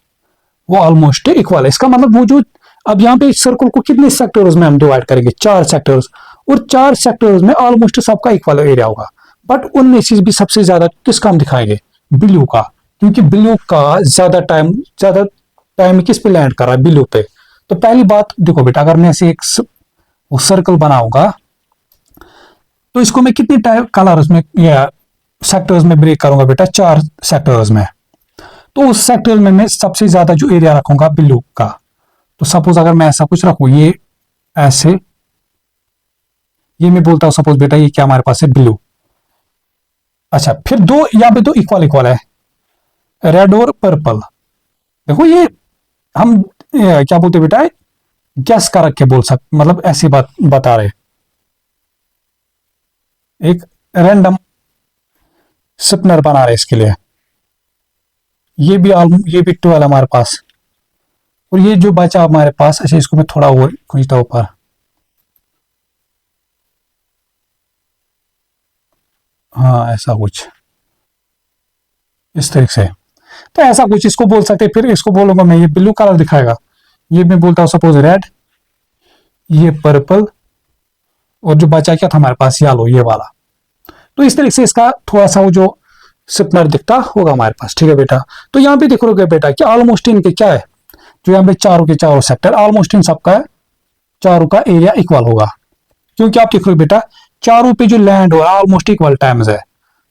वो ऑलमोस्ट इक्वल है। इसका मतलब वो जो अब यहाँ पे इस सर्कल को कितने सेक्टर्स में हम डिवाइड करेंगे, 4 सेक्टर्स, और 4 सेक्टर्स में ऑलमोस्ट सबका इक्वल एरिया होगा। बट उनमें से भी सबसे ज्यादा किसका हम दिखाएंगे, ब्लू का, क्योंकि ब्लू का ज्यादा टाइम किस पे लैंड कर रहा है, ब्लू पे। तो पहली बात देखो बेटा, अगर मैं ऐसे एक सर्कल बनाऊंगा तो इसको मैं कितने कलर्स में या सेक्टर्स में ब्रेक करूंगा बेटा, 4 सेक्टर्स में। तो उस सेक्टर में मैं सबसे ज्यादा जो एरिया रखूंगा ब्लू का। तो सपोज अगर मैं ऐसा कुछ रखूं, ये ऐसे, ये मैं बोलता हूं सपोज बेटा ये क्या हमारे पास है, ब्लू। अच्छा फिर दो यहाँ पे तो इक्वल इक्वल है, रेड और पर्पल। देखो ये हम क्या बोलते बेटा, गैस कर रख के बोल सकते, मतलब ऐसी बात बता रहे, एक रैंडम स्पिनर बना रहे इसके लिए। ये भी 12 हमारे पास, और ये जो बचा हमारे पास, अच्छा इसको मैं थोड़ा और खींचता हूं ऊपर, हाँ ऐसा कुछ इस तरीके से। तो ऐसा कुछ इसको बोल सकते हैं। फिर इसको बोलूंगा मैं, ये ब्लू कलर दिखाएगा, ये मैं बोलता हूं सपोज रेड, ये पर्पल, और जो बचा क्या था हमारे पास, येलो, ये वाला। तो इस तरीके से इसका थोड़ा सा वो जो स्पिनर दिखता होगा हमारे पास, ठीक है बेटा। तो यहाँ पे देखोगे बेटा कि ऑलमोस्ट इनके क्या है, जो यहाँ पे चारों के चारों सेक्टर ऑलमोस्ट इन सबका है, चारों का एरिया इक्वल होगा, क्योंकि आप देखोगे बेटा चारों पे जो लैंड हो रहा है ऑलमोस्ट इक्वल टाइम्स है।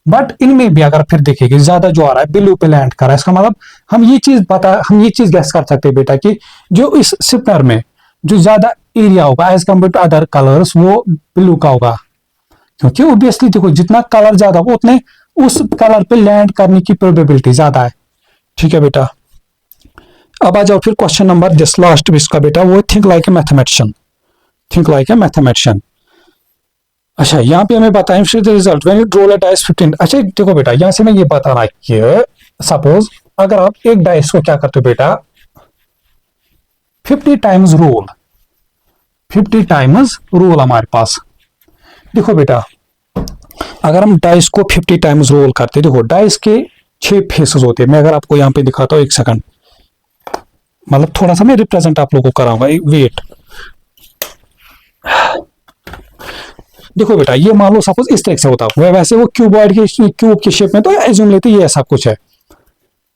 बट इनमें भी अगर फिर देखेंगे ज्यादा जो आ रहा है ब्लू पे लैंड कर रहा है, इसका मतलब हम ये चीज गैस कर सकते हैं बेटा कि जो इस स्पिनर में जो ज्यादा एरिया होगा as compared to other colours, वो ब्लू का होगा, क्योंकि ऑब्वियसली देखो जितना कलर ज्यादा हो उतने उस कलर पे लैंड करने की प्रोबेबिलिटी ज्यादा है, ठीक है बेटा। अब आ जाओ फिर क्वेश्चन नंबर दिस लास्ट इसका बेटा, वो think like a mathematician, think like a mathematician. अच्छा यहाँ पे हमें बताएं result when you roll a dice 15। अच्छा देखो बेटा यहां से मैं ये बता रहा कि सपोज अगर आप एक डाइस को क्या करते हो बेटा, 50 टाइम्स रोल, 50 टाइम्स रोल हमारे पास। देखो बेटा अगर हम डाइस को 50 टाइम्स रोल करते, देखो डाइस के 6 फेसेस होते हैं। मैं अगर आपको यहाँ पे दिखाता हूँ, एक सेकंड, मतलब थोड़ा सा मैं रिप्रेजेंट आप लोगों को कराऊंगा, वेट। देखो बेटा ये मान लो सपोज इस तरह से होता है, वैसे वो क्यूबॉइड के क्यूब की शेप में तो एज्यूम लेते ये ऐसा कुछ है,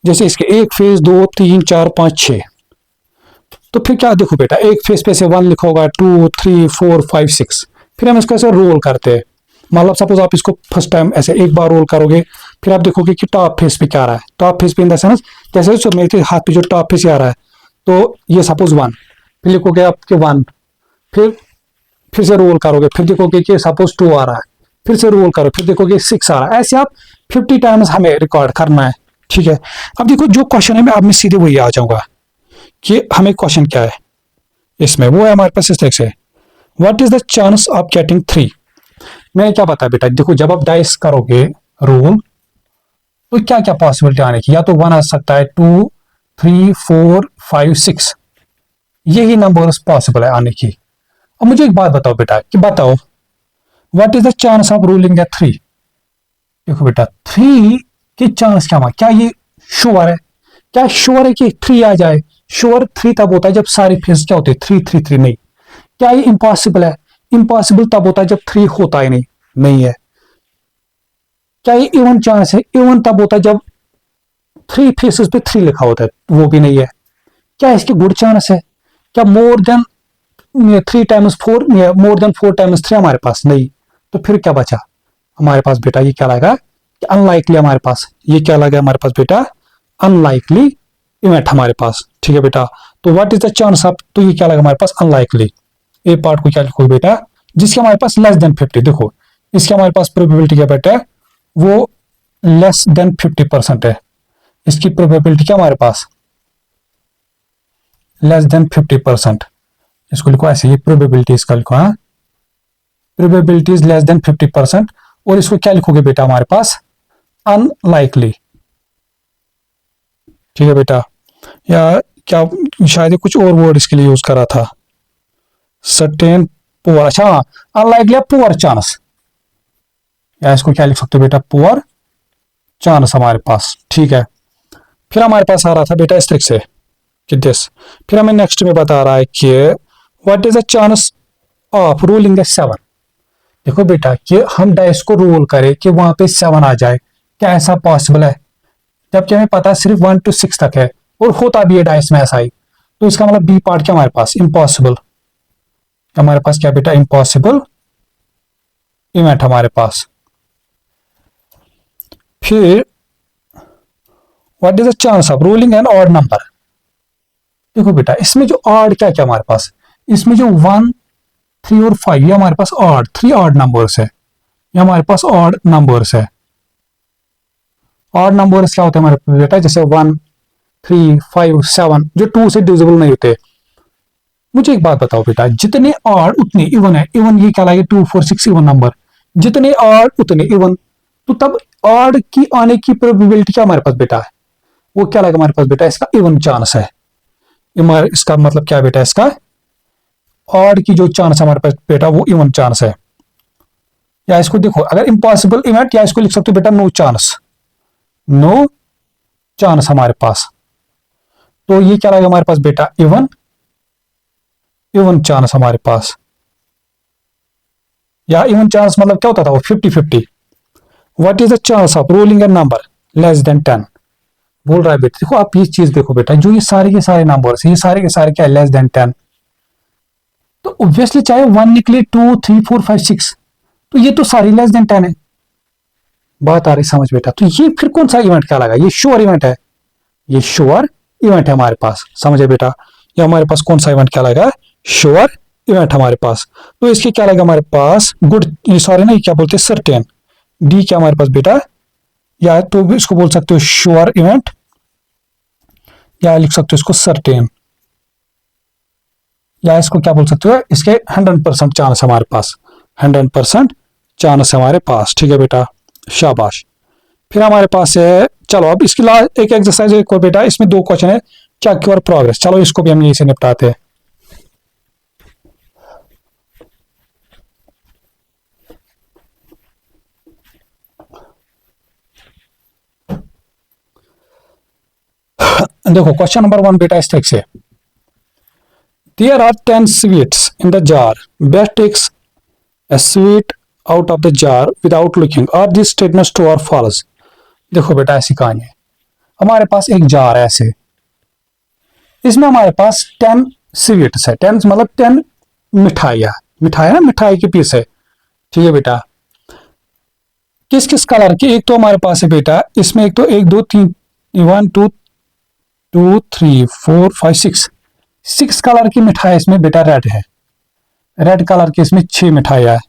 जैसे इसके एक फेस 2 3 4 5 6। तो फिर क्या देखो बेटा, एक फेस पे से 1 लिखा होगा, 2 3 4 5 6, फिर हम इसको ऐसे रोल करते हैं। मतलब सपोज आप इसको फर्स्ट टाइम ऐसे एक बार रोल करोगे, फिर आप देखोगे कि टॉप फेस पे क्या आ रहा है, टॉप फेस पे इन द सेंस जैसे मेरे हाथ पे जो टॉप फेस आ रहा है, तो ये सपोज 1, फिर लिखोगे आपके 1, फिर से रोल करोगे, फिर देखोगे कि सपोज 2 आ रहा है, फिर से रोल करो, फिर देखोगे 6 आ रहा है। ऐसे आप 50 टाइम्स हमें रिकॉर्ड करना है, ठीक है। अब देखो जो क्वेश्चन है मैं अब मैं सीधे वही आ जाऊंगा कि हमें क्वेश्चन क्या है इसमें, वो है हमारे पास इस तरह से, what is the chance of getting 3। मैंने क्या बताया बेटा, देखो जब आप डाइस करोगे रोल तो क्या क्या पॉसिबिलिटी आने की, या तो 1 आ सकता है, 2 3 4 5 6, यही नंबर्स पॉसिबल है आने की। अब मुझे एक बात बताओ बेटा कि बताओ what is the chance of ruling the 3। देखो बेटा 3 की चांस क्या ये श्योर है, क्या श्योर है कि 3 आ जाए? श्योर 3 तब होता है जब सारे फेस क्या होते हैं 3 3 3। नहीं, क्या ये इम्पॉसिबल है? इम्पॉसिबल तब होता है जब 3 होता ही नहीं, नहीं है। क्या ये इवन चांस है? इवन तब होता है जब 3 फेसेस पे 3 लिखा होता है, वो भी नहीं है। क्या इसकी गुड चांस है? क्या more than 3 times 4, more than 4 times 3 हमारे पास? नहीं। तो फिर क्या बचा हमारे पास बेटा, ये क्या लगा, अनलाइकली। हमारे पास ये क्या लगा हमारे पास बेटा, अनलाइकली इवेंट हमारे पास, ठीक है बेटा। तो what is the chance of, तो ये क्या लगा हमारे पास अनलाइकली, ए पार्ट को क्या लिखो बेटा, जिसके हमारे पास लेस देन 50, देखो इसके हमारे पास प्रोबेबिलिटी क्या बेटा है, वो लेस देन 50% है। इसकी प्रोबेबिलिटी क्या हमारे पास, लेस देन 50%। इसको लिखो ऐसे, ये प्रोबेबिलिटी इसका लिखो, हाँ प्रोबेबिलिटी इज लेस देन 50%। और इसको क्या लिखोगे बेटा हमारे पास, अनलाइकली, ठीक है बेटा। या क्या शायद कुछ और वर्ड इसके लिए यूज करा था, सर्टेन पुअर, अच्छा अनलाइकली पुअर चांस, या इसको क्या लिख सकते हो बेटा, पुअर चांस हमारे पास, ठीक है। फिर हमारे पास आ रहा था बेटा इस तरीके से कि दिस, फिर हमें नेक्स्ट में बता रहा है कि what is the chance of ruling the 7। देखो बेटा कि हम डाइस को रोल करें कि वहां पे 7 आ जाए, क्या ऐसा पॉसिबल है, जबकि हमें पता है सिर्फ 1 to 6 तक है और होता भी है डाइस में ऐसा ही। तो इसका मतलब बी पार्ट क्या हमारे पास, इम्पॉसिबल, हमारे पास क्या बेटा, इम्पॉसिबल इवेंट हमारे पास। फिर what is the chance of rolling an odd number. देखो बेटा इसमें जो ऑड क्या क्या हमारे पास, इसमें जो 1, 3 और 5 ये हमारे पास ऑड, 3 ऑड नंबर्स है, ये हमारे पास ऑड नंबर्स है। ऑड नंबर्स क्या होते हैं हमारे पास बेटा, जैसे 1, 3, 5, 7 जो 2 से डिविजिबल नहीं होते। मुझे एक बात बताओ बेटा, जितने ऑड उतने इवन है, इवन ये क्या लाएगा 2, 4, 6 इवन नंबर, जितने ऑड उतने इवन, तो तब ऑड की आने की प्रोबेबिलिटी क्या हमारे पास बेटा है, वो क्या लगा हमारे पास बेटा, इसका इवन चांस है। इसका मतलब क्या बेटा, इसका ऑड की जो चांस हमारे पास बेटा वो इवन चांस है। या इसको देखो अगर इम्पॉसिबल इवेंट, या इसको लिख सकते हो बेटा नो चांस, नो चांस हमारे पास। तो ये क्या लगा हमारे पास बेटा, इवन, इवन चांस हमारे पास। या इवन चांस मतलब क्या होता था वो 50-50। What is the chance of rolling A number less than 10, बोल रहा है बेटा। देखो आप ये चीज देखो बेटा, जो ये सारे के सारे नंबर्स, ये सारे के सारे क्या है, लेस देन 10। तो ऑब्वियसली चाहे 1 निकले, 2, 3, 4, 5, 6, तो ये तो सारी लेस देन 10 है। बात आ रही समझ बेटा। तो ये फिर कौन सा इवेंट क्या लगा, ये श्योर इवेंट है, ये श्योर इवेंट है हमारे पास, समझे बेटा। ये हमारे पास कौन सा इवेंट क्या लगा, श्योर इवेंट हमारे पास। तो इसके क्या लगा हमारे पास, गुड, सॉरी ना, क्या बोलते हैं सर्टेन, डी क्या हमारे पास बेटा, या तो भी इसको बोल सकते हो श्योर इवेंट, या लिख सकते हो इसको सर्टेन, या इसको क्या बोल सकते हो, इसके 100% चांस हमारे पास, 100% चांस हमारे पास, ठीक है बेटा, शाबाश। फिर हमारे पास है, चलो अब इसकी लास्ट एक एक्सरसाइज एक और बेटा, इसमें 2 क्वेश्चन है, चेक योर प्रोग्रेस। चलो इसको भी हम यहीं से निपटाते हैं। देखो क्वेश्चन नंबर 1 बेटा इस तरीके से, there are 10 sweets in the jar, Beth takes a sweet out of the jar without looking, are these statements true or false। देखो बेटा ऐसी कहानी है, हमारे पास एक जार है ऐसे, इसमें हमारे पास 10 स्वीट्स है, 10 मतलब 10 मिठाइयाँ, मिठाई ना, मिठाई के पीस है, ठीक है बेटा। किस किस कलर की, एक तो हमारे पास है बेटा इसमें, एक तो 1 2 3 1 2 2 3 4 5 6 कलर की मिठाई इसमें बेटा रेड है, रेड कलर की इसमें 6 मिठाइयाँ है।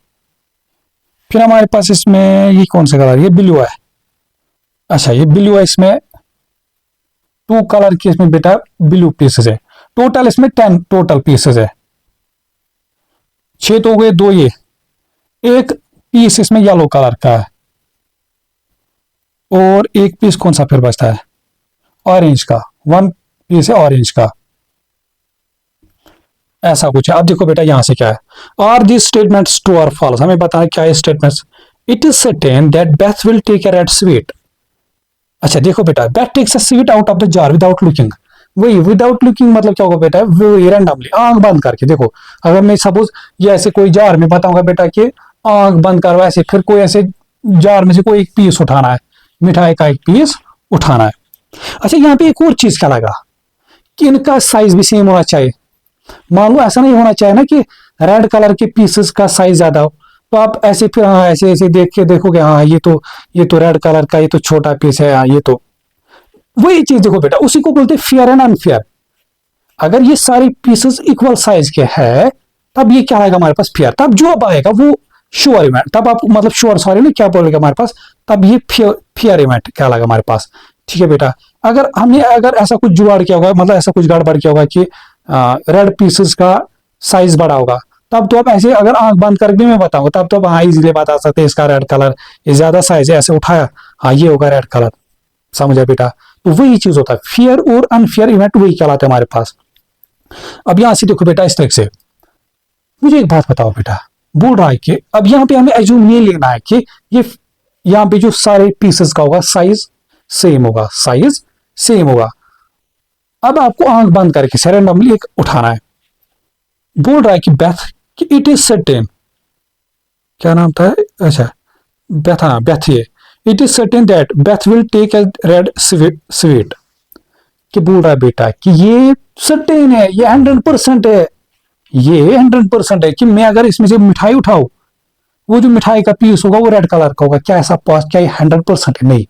फिर हमारे पास इसमें ये कौन सा कलर, ये ब्लू है, अच्छा ये ब्लू है, इसमें 2 कलर की इसमें बेटा ब्लू पीसेस है, टोटल इसमें 10 टोटल पीसेस है, 6 तो हो गए, 2 ये, एक पीस इसमें येलो कलर का है, और एक पीस कौन सा फिर बचता है, ऑरेंज का, 1 पीस है ऑरेंज का, ऐसा कुछ है। अब देखो बेटा यहां से क्या है, आर दिस स्टेटमेंट्स ट्रू और फॉल्स, हमें बताना क्या है statements. It is certain that Beth will take a red sweet, अच्छा देखो बेटा, Beth takes a sweet out of the jar without looking, वही विदाउट लुकिंग मतलब क्या होगा बेटा, वो रैंडमली आंख बंद करके। देखो अगर मैं सपोज ये ऐसे कोई जार में बताऊंगा बेटा कि आंख बंद करो ऐसे, फिर कोई ऐसे जार में से कोई एक पीस उठाना है, मिठाई का एक पीस उठाना है। अच्छा यहाँ पे एक और चीज क्या लगा कि इनका साइज भी सेम होना चाहिए, मान लो ऐसा नहीं होना चाहिए ना कि रेड कलर के पीसेस का साइज ज्यादा हो, तो आप ऐसे फिर हाँ ऐसे ऐसे देख के देखोगे, हाँ ये तो रेड कलर का, ये तो छोटा पीस है, हाँ ये तो वही चीज देखो बेटा, उसी को बोलते हैं फेयर एंड अनफेयर। अगर ये सारे पीसेस इक्वल साइज के हैं तब ये क्या आएगा हमारे पास, फेयर। तब जो अब आएगा वो श्योर इवेंट, तब आप मतलब श्योर सॉरी नहीं क्या बोलेगा हमारे पास, तब ये फेयर इवेंट क्या आएगा हमारे पास। ठीक है बेटा, अगर हमने अगर ऐसा कुछ जुगाड़ किया होगा, मतलब ऐसा कुछ गड़बड़ किया होगा कि रेड पीसेस का साइज बड़ा होगा, तब तो आप ऐसे अगर आंख बंद करके मैं बताऊंगा तब तो आप हाँ इजीली बता सकते हैं इसका रेड कलर ये ज्यादा साइज है, ऐसे उठाया हाँ ये होगा रेड कलर। समझा बेटा, तो वही चीज होता है, फेयर और अनफेयर इवेंट वही कहलाते हैं हमारे पास। अब यहां से देखो बेटा इस तरह से, मुझे एक बात बताओ बेटा, बोल रहा है कि अब यहाँ पे हमें एज्यूम ये लेना है कि ये यहाँ पे जो सारे पीसेस का होगा साइज सेम होगा, साइज सेम होगा। अब आपको आंख बंद करके रैंडमली एक उठाना है। बोल रहा है कि बेथ कि इट इज सर्टेन, क्या नाम था, अच्छा बेथ, हाँ बेथ, ये it is certain that Beth will take a red sweet. कि बोल रहा है बेटा कि ये सर्टेन है, ये 100% है, ये 100% है कि मैं अगर इसमें से मिठाई उठाऊं वो जो मिठाई का पीस होगा वो रेड कलर का होगा। क्या ऐसा पास, क्या ये 100% है? नहीं,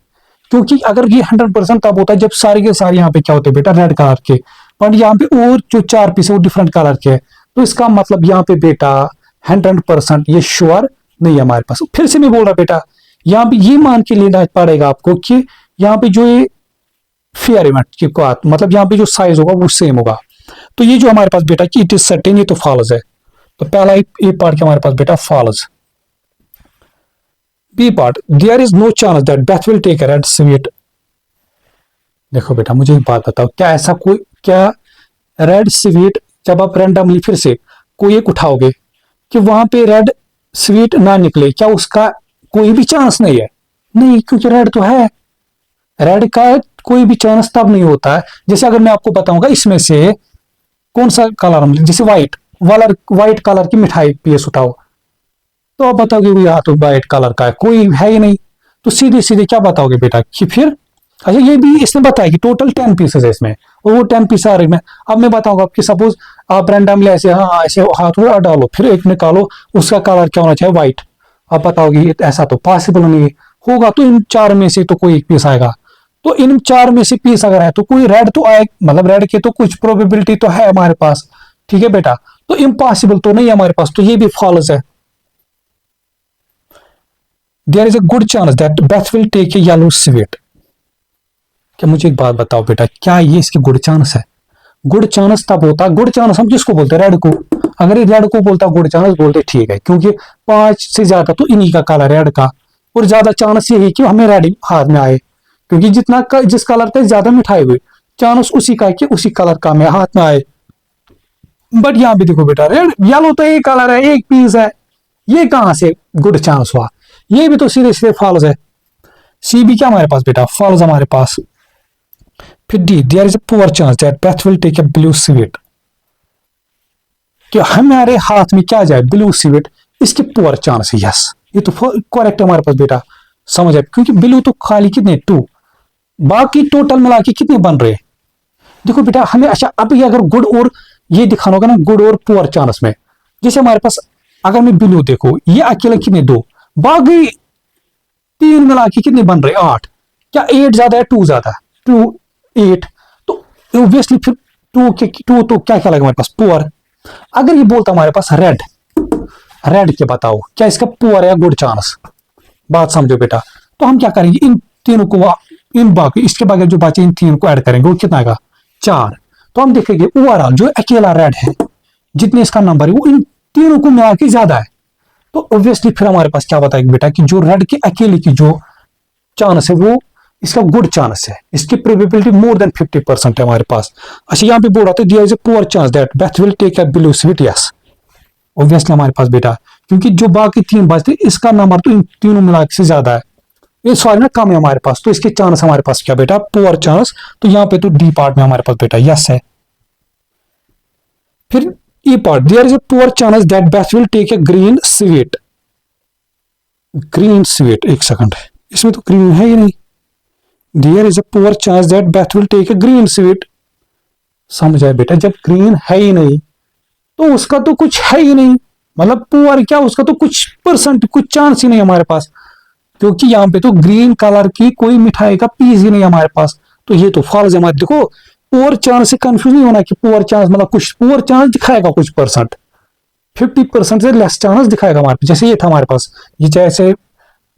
क्योंकि अगर ये 100% तब होता है जब सारे के सारे यहाँ पे क्या होते हैं बेटा, रेड कलर के, पर यहाँ पे और जो 4 पीस है वो डिफरेंट कलर के हैं। तो इसका मतलब यहाँ पे बेटा 100% ये श्योर नहीं है हमारे पास। फिर से मैं बोल रहा बेटा, यहाँ पे ये मान के लेना पड़ेगा आपको कि यहाँ पे जो ये फेयर इवेंट की बात, मतलब यहाँ पे जो साइज होगा वो सेम होगा। तो ये जो हमारे पास बेटा कि इट इज सर्टेन, ये तो फॉल्स है। तो पहला ये पार्ट हमारे पास बेटा false. B part, there is no chance that Beth will take a red sweet. देखो बेटा मुझे एक बात बताओ, क्या ऐसा कोई, क्या रेड स्वीट जब आप रैंडमली फिर से कोई एक उठाओगे कि वहां पे रेड स्वीट ना निकले, क्या उसका कोई भी चांस नहीं है? नहीं, क्योंकि रेड तो है। रेड का कोई भी चांस तब नहीं होता है जैसे अगर मैं आपको बताऊंगा इसमें से कौन सा कलर, जैसे व्हाइट कलर की मिठाई पीस उठाओ, तो आप बताओगे यार तो व्हाइट कलर का है, कोई है ही नहीं। तो सीधे सीधे क्या बताओगे बेटा कि फिर, अच्छा ये भी इसने बताया कि टोटल 10 पीसेस है इसमें, और वो 10 पीस आ रही में। अब मैं बताऊंगा आपकी, सपोज आप रैंडमली ऐसे हाँ ऐसे हाथ में डालो, फिर एक निकालो, उसका कलर क्या होना चाहिए, व्हाइट। आप बताओगे ऐसा तो पॉसिबल नहीं होगा, तो इन 4 में से तो कोई एक पीस आएगा। तो इन 4 में से पीस अगर है तो कोई रेड तो आए, मतलब रेड की तो कुछ प्रोबेबिलिटी तो है हमारे पास। ठीक है बेटा, तो इम्पॉसिबल तो नहीं है हमारे पास, तो ये भी फॉल्स है। There is a good chance that Beth will take a yellow sweet. क्या मुझे एक बात बताओ बेटा, क्या ये इसकी गुड चांस है? गुड चांस तब होता, गुड चांस हम किसको बोलते हैं, रेड को। अगर ये रेड को बोलता गुड चांस बोलते ठीक है, क्योंकि 5 से ज्यादा तो इन्हीं का कलर रेड का, और ज्यादा चांस यही कि हमें रेड हाथ में आए, क्योंकि जिस कलर का ज्यादा मिठाई हुई चांस उसी का है कि उसी कलर का हमें हाथ में आए। बट यहाँ भी देखो बेटा, रेड येलो तो एक कलर है, एक पीस है, ये कहां से गुड चांस हुआ? ये भी तो सीधे सीधे फॉल्स है। सी भी क्या हमारे पास बेटा, फॉल्स हमारे पास। फिर D, there is a poor chance that Beth will take a blue sweet. कि हमारे हाथ में क्या जाए, ब्लू स्वीट, इसके पुअर चांस है। यस, ये तो करेक्ट है हमारे पास बेटा, समझ आए, क्योंकि ब्लू तो खाली कितने 2, बाकी टोटल मिला के कितने बन रहे। देखो बेटा हमें, अच्छा अब ये अगर गुड और ये दिखाना होगा ना, गुड और पुअर चांस में, जैसे हमारे पास अगर मैं ब्लू देखो, ये अकेले कितने 2, बाकी 3 मिला के कितने बन रहे 8। क्या 8 ज्यादा है 2 ज्यादा है? 2 8, तो ऑब्वियसली फिर 2 तो क्या क्या लगा हमारे पास, पुअर। अगर ये बोलता हमारे पास रेड, रेड के बताओ क्या इसका पुअर है गुड चांस? बात समझो बेटा, तो हम क्या करेंगे, इन तीनों को, इन बाकी इसके बगैर जो बचे इन 3 को ऐड करेंगे, वो कितना आएगा 4। तो हम देखेंगे ओवरऑल जो अकेला रेड है, जितने इसका नंबर है वो इन तीनों को मिला के ज्यादा है। तो ऑब्वियसली फिर हमारे पास क्या बताएगा बेटा कि जो रेड के अकेले की जो चांस है वो इसका गुड चांस है, इसकी प्रोबेबिलिटी मोर देन 50% है हमारे पास। अच्छा यहाँ पे बोल रहा था there is a poor chance that Beth will take a blue sweet. Yes, obviously हमारे पास बेटा, क्योंकि जो बाकी 3 बचते इसका नंबर तो इन तीनों मिला से ज्यादा है, ये सॉरी ना कम है हमारे पास, तो इसके चांस हमारे पास क्या बेटा, पुअर चांस। तो यहाँ पे तो डी पार्ट में हमारे पास बेटा यस है। फिर E part, there is a poor chance that Beth will take a green sweet. Green sweet, एक सेकंड, इसमें तो ग्रीन है ही नहीं। There is a poor chance that Beth will take a green sweet. समझ आए बेटा, जब ग्रीन है ही नहीं तो उसका तो कुछ है ही नहीं, मतलब पुअर क्या, उसका तो कुछ परसेंट कुछ चांस ही नहीं हमारे पास, क्योंकि यहाँ पे तो ग्रीन कलर की कोई मिठाई का पीस ही नहीं हमारे पास। तो ये तो फॉल्स है हमारे। देखो पुअर चांस से कंफ्यूज नहीं होना कि पुअर चांस मतलब कुछ पुअर चांस दिखाएगा कुछ परसेंट, 50% से लेस चांस दिखाएगा हमारे पास। जैसे ये था हमारे पास, ये जैसे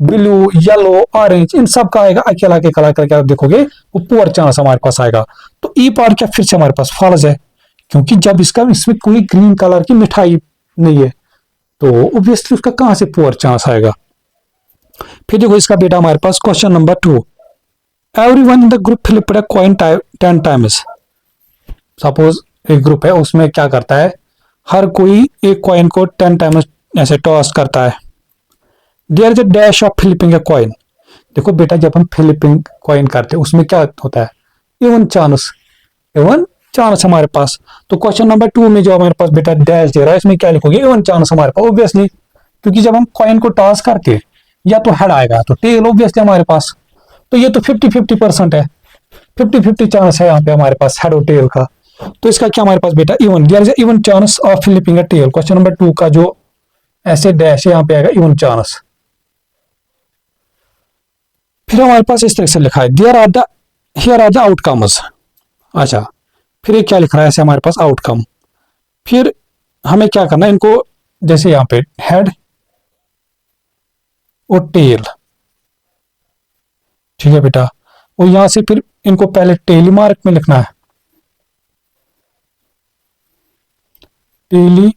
ब्लू येलो ऑरेंज इन सब का आएगा अकेला के कलर करके आप देखोगे वो पुअर चांस हमारे पास आएगा। तो ई पार क्या फिर से हमारे पास फॉल्स है, क्योंकि जब इसमें कोई ग्रीन कलर की मिठाई नहीं है तो ऑब्वियसली उसका कहां से पुअर चांस आएगा। फिर देखो इसका बेटा हमारे पास question number 2, everyone in the group flipped a coin 10 times. Suppose एक ग्रुप है उसमें क्या करता है, हर कोई एक कॉइन को 10 टाइम्स ऐसे टॉस करता है। There is a dash of flipping a coin. देखो बेटा जब हम फ्लिपिंग कॉइन करते हैं उसमें क्या होता है, इवन चांस, इवन चांस हमारे पास। तो क्वेश्चन नंबर 2 में जो हमारे पास बेटा डैश दे रहा है इसमें क्या लिखोगे, इवन चांस हमारे पास ऑब्वियसली, क्योंकि जब हम कॉइन को टॉस करके या तो हेड आएगा तो टेल ऑब्वियसली हमारे पास। तो ये तो 50-50% है, 50-50 चांस है यहाँ पे हमारे पास हेड और टेल का। तो इसका क्या हमारे पास बेटा even, there is even chance of flipping a tail. Question number 2 का जो ऐसे डैश है यहाँ पे आएगा इवन चांस। फिर हमारे पास इस तरह से लिखा है there are the here are the outcomes. अच्छा फिर ये क्या लिख रहा है ऐसे हमारे पास आउटकम। फिर हमें क्या करना है, इनको जैसे यहाँ पे हेड और टेल, ठीक है बेटा, और यहां से फिर इनको पहले टेली मार्क में लिखना है, टेली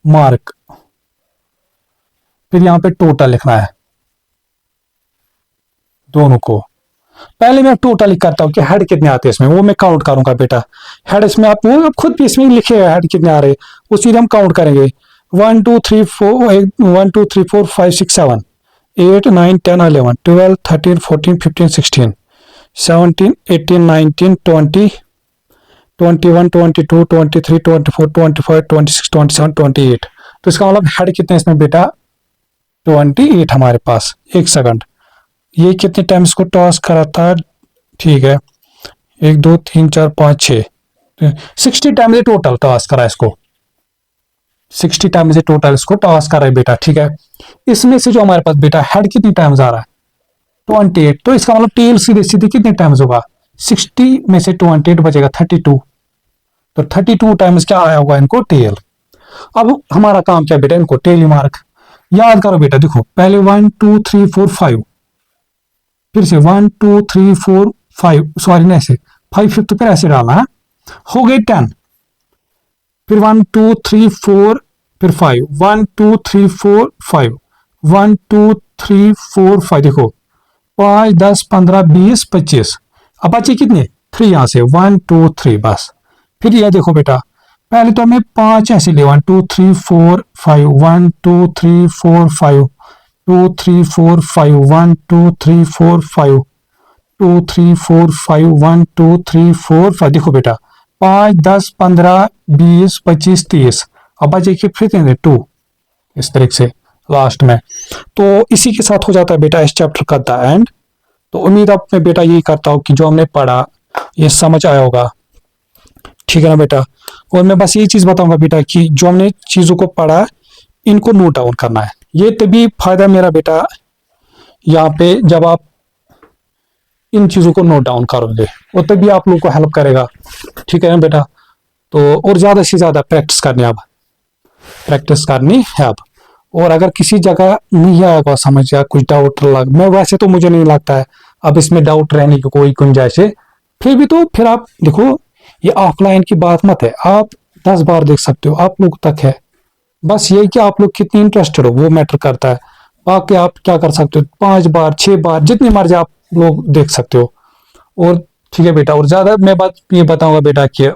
मार्क, फिर यहां पे टोटल लिखना है दोनों को। पहले मैं टोटल ही करता हूं कि हेड कितने आते हैं इसमें, वो मैं काउंट करूंगा बेटा। हेड इसमें आप वो खुद भी इसमें लिखे हेड कितने आ रहे, उसी हम काउंट करेंगे। 1 2 3 4 1 2 3 4 5 6 7 8 9 10 11 12 13 14 15 16 17 18 19 20 21 22 23 24 25 26 27 28। तो इसका मतलब हेड कितने इसमें बेटा 28 हमारे पास। एक सेकंड, ये कितने टाइम्स को टॉस करा था, ठीक है 1 2 3 4 5 6 60 टाइम्स टोटल टॉस करा इसको, 60 टाइम्स टोटल इसको टॉस कर रहा है बेटा, ठीक है। इसमें से जो हमारे पास बेटा हेड कितनी टाइम्स आ रहा है 28, तो इसका मतलब टेल सीधे सीधे कितने टाइम्स होगा, 60 में से 28 बचेगा 32, तो 32 टाइम्स क्या आया होगा इनको टेल। अब हमारा काम क्या बेटा, इनको टेली मार्क याद करो बेटा। देखो पहले 1 2 3 4 5, फिर से 1 2 3 4 5, सॉरी नहीं ऐसे 5 तो फिर ऐसे डालना है, हो गए 10, फिर 1 2 3 4 फिर 5 1 2 3 4 5 1 2 3 4 5, देखो 5 10 15 20 25, अब बचे कितने 3 यहां से 1 2 3 बस। फिर यह देखो बेटा पहले तो हमें 5 ऐसे ले 1 2 3 4 5 1 2 3 4 5 2 3 4 5 1 2 3 4 5 2 3 4 5 1 2 3 4 5, देखो बेटा 5 10 15 20 25 30, अब बचे कि फिर 2 इस तरीके से लास्ट में। तो इसी के साथ हो जाता है बेटा इस चैप्टर का द एंड। तो उम्मीद अब मैं बेटा यही करता हूँ कि जो हमने पढ़ा ये समझ आया होगा, ठीक है ना बेटा। और मैं बस यही चीज बताऊंगा बेटा कि जो हमने चीजों को पढ़ा इनको नोट डाउन करना है, ये तभी फायदा मेरा बेटा यहाँ पे जब आप इन चीजों को नोट डाउन करोगे वो तभी आप लोगों को हेल्प करेगा, ठीक है ना बेटा। तो और ज्यादा से ज्यादा प्रैक्टिस करनी है, अब प्रैक्टिस करनी है अब। और अगर किसी जगह नहीं आएगा समझ या कुछ डाउट लग, मैं वैसे तो मुझे नहीं लगता है अब इसमें डाउट रहने की कोई गुंजाइश है, फिर भी तो फिर आप देखो ये ऑफलाइन की बात मत है, आप 10 बार देख सकते हो, आप लोग तक है। बस ये कि आप लोग कितनी इंटरेस्टेड हो वो मैटर करता है। बाकी आप क्या कर सकते हो 5 बार 6 बार जितनी मर्जी आप लोग देख सकते हो। और ठीक है बेटा, और ज्यादा मैं बात ये बताऊंगा बेटा कि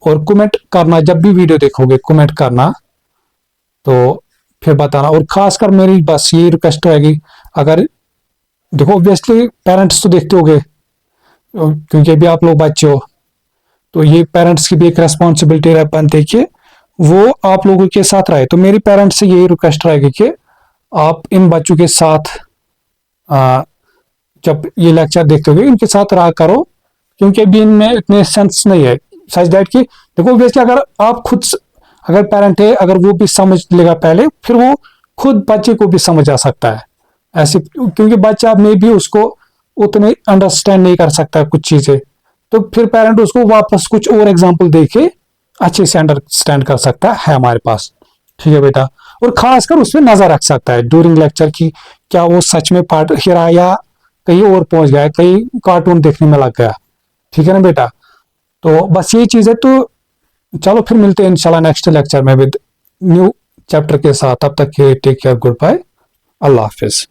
और कमेंट करना, जब भी वीडियो देखोगे कमेंट करना, तो फिर बताना। और खासकर मेरी बस ये रिक्वेस्ट रहेगी, अगर देखो ऑब्वियसली पेरेंट्स तो देखते होगे क्योंकि अभी आप लोग बच्चे हो, तो ये पेरेंट्स की भी एक रेस्पॉन्सिबिलिटी बनती है कि वो आप लोगों के साथ रहे। तो मेरी पेरेंट्स से यही रिक्वेस्ट रहेगी कि आप इन बच्चों के साथ जब ये लेक्चर देखते होगे इनके साथ रहा करो, क्योंकि अभी इनमें इतने सेंस नहीं है सच दैट कि देखो ऑब्वियसली अगर आप खुद अगर पेरेंट है अगर वो भी समझ लेगा पहले, फिर वो खुद बच्चे को भी समझ आ सकता है ऐसे, क्योंकि बच्चा में भी उसको उतने अंडरस्टैंड नहीं कर सकता कुछ चीजें, तो फिर पेरेंट उसको वापस कुछ और एग्जाम्पल दे के अच्छे से अंडरस्टैंड कर सकता है हमारे पास। ठीक है बेटा, और खासकर उसमें नजर रख सकता है ड्यूरिंग लेक्चर की क्या वो सच में पढ़ ही रहा या कहीं और पहुंच गया, कहीं कार्टून देखने में लग गया। ठीक है ना बेटा, तो बस ये चीज है। तो चलो फिर मिलते हैं इंशाल्लाह नेक्स्ट लेक्चर में विद न्यू चैप्टर के साथ। तब तक के टेक केयर, गुड बाय, अल्लाह हाफिज।